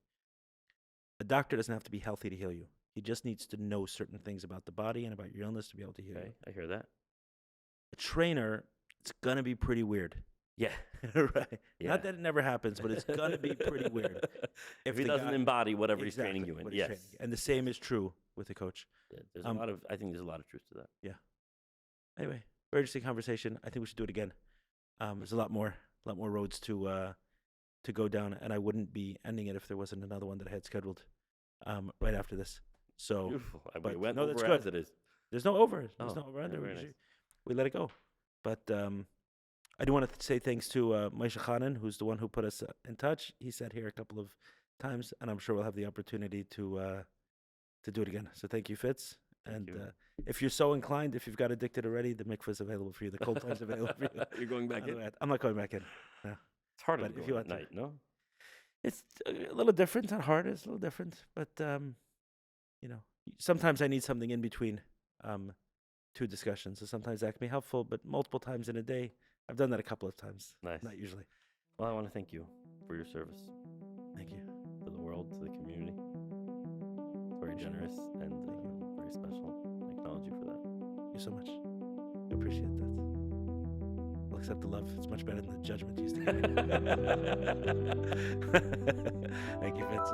A doctor doesn't have to be healthy to heal you. He just needs to know certain things about the body and about your illness to be able to heal you. I hear that. A trainer, it's going to be pretty weird. Yeah. Right. Yeah. Not that it never happens, but it's going to be pretty weird. If he doesn't embody whatever he's training you in. What he's training you. And the same is true with a coach. Yeah, there's I think there's a lot of truth to that. Yeah. Anyway, very interesting conversation. I think we should do it again. There's a lot more roads to go down, and I wouldn't be ending it if there wasn't another one that I had scheduled right after this. So, beautiful. But, we went no, over that's good. as it is. There's no over. There's Oh, no over under. very nice. We let it go. But I do want to say thanks to Moshe Chanan, who's the one who put us in touch. He sat here a couple of times, and I'm sure we'll have the opportunity to do it again. So thank you, Fitz. Thank you. If you're so inclined, if you've got addicted already, the mikvah is available for you. The cold plunge is available for you. You're going back in? I'm not going back in. No. It's harder But to if go you at want to. night, no? It's a little different. Not hard. It's a little different. But, sometimes I need something in between two discussions. So sometimes that can be helpful, but multiple times in a day. I've done that a couple of times. Nice. Not usually. Well, I want to thank you for your service Thank you. to the world, to the community. It's very generous and very special. I acknowledge you for that. Thank you so much. I appreciate that. I'll accept the love. It's much better than the judgment you used to give me. Thank you, Fitz.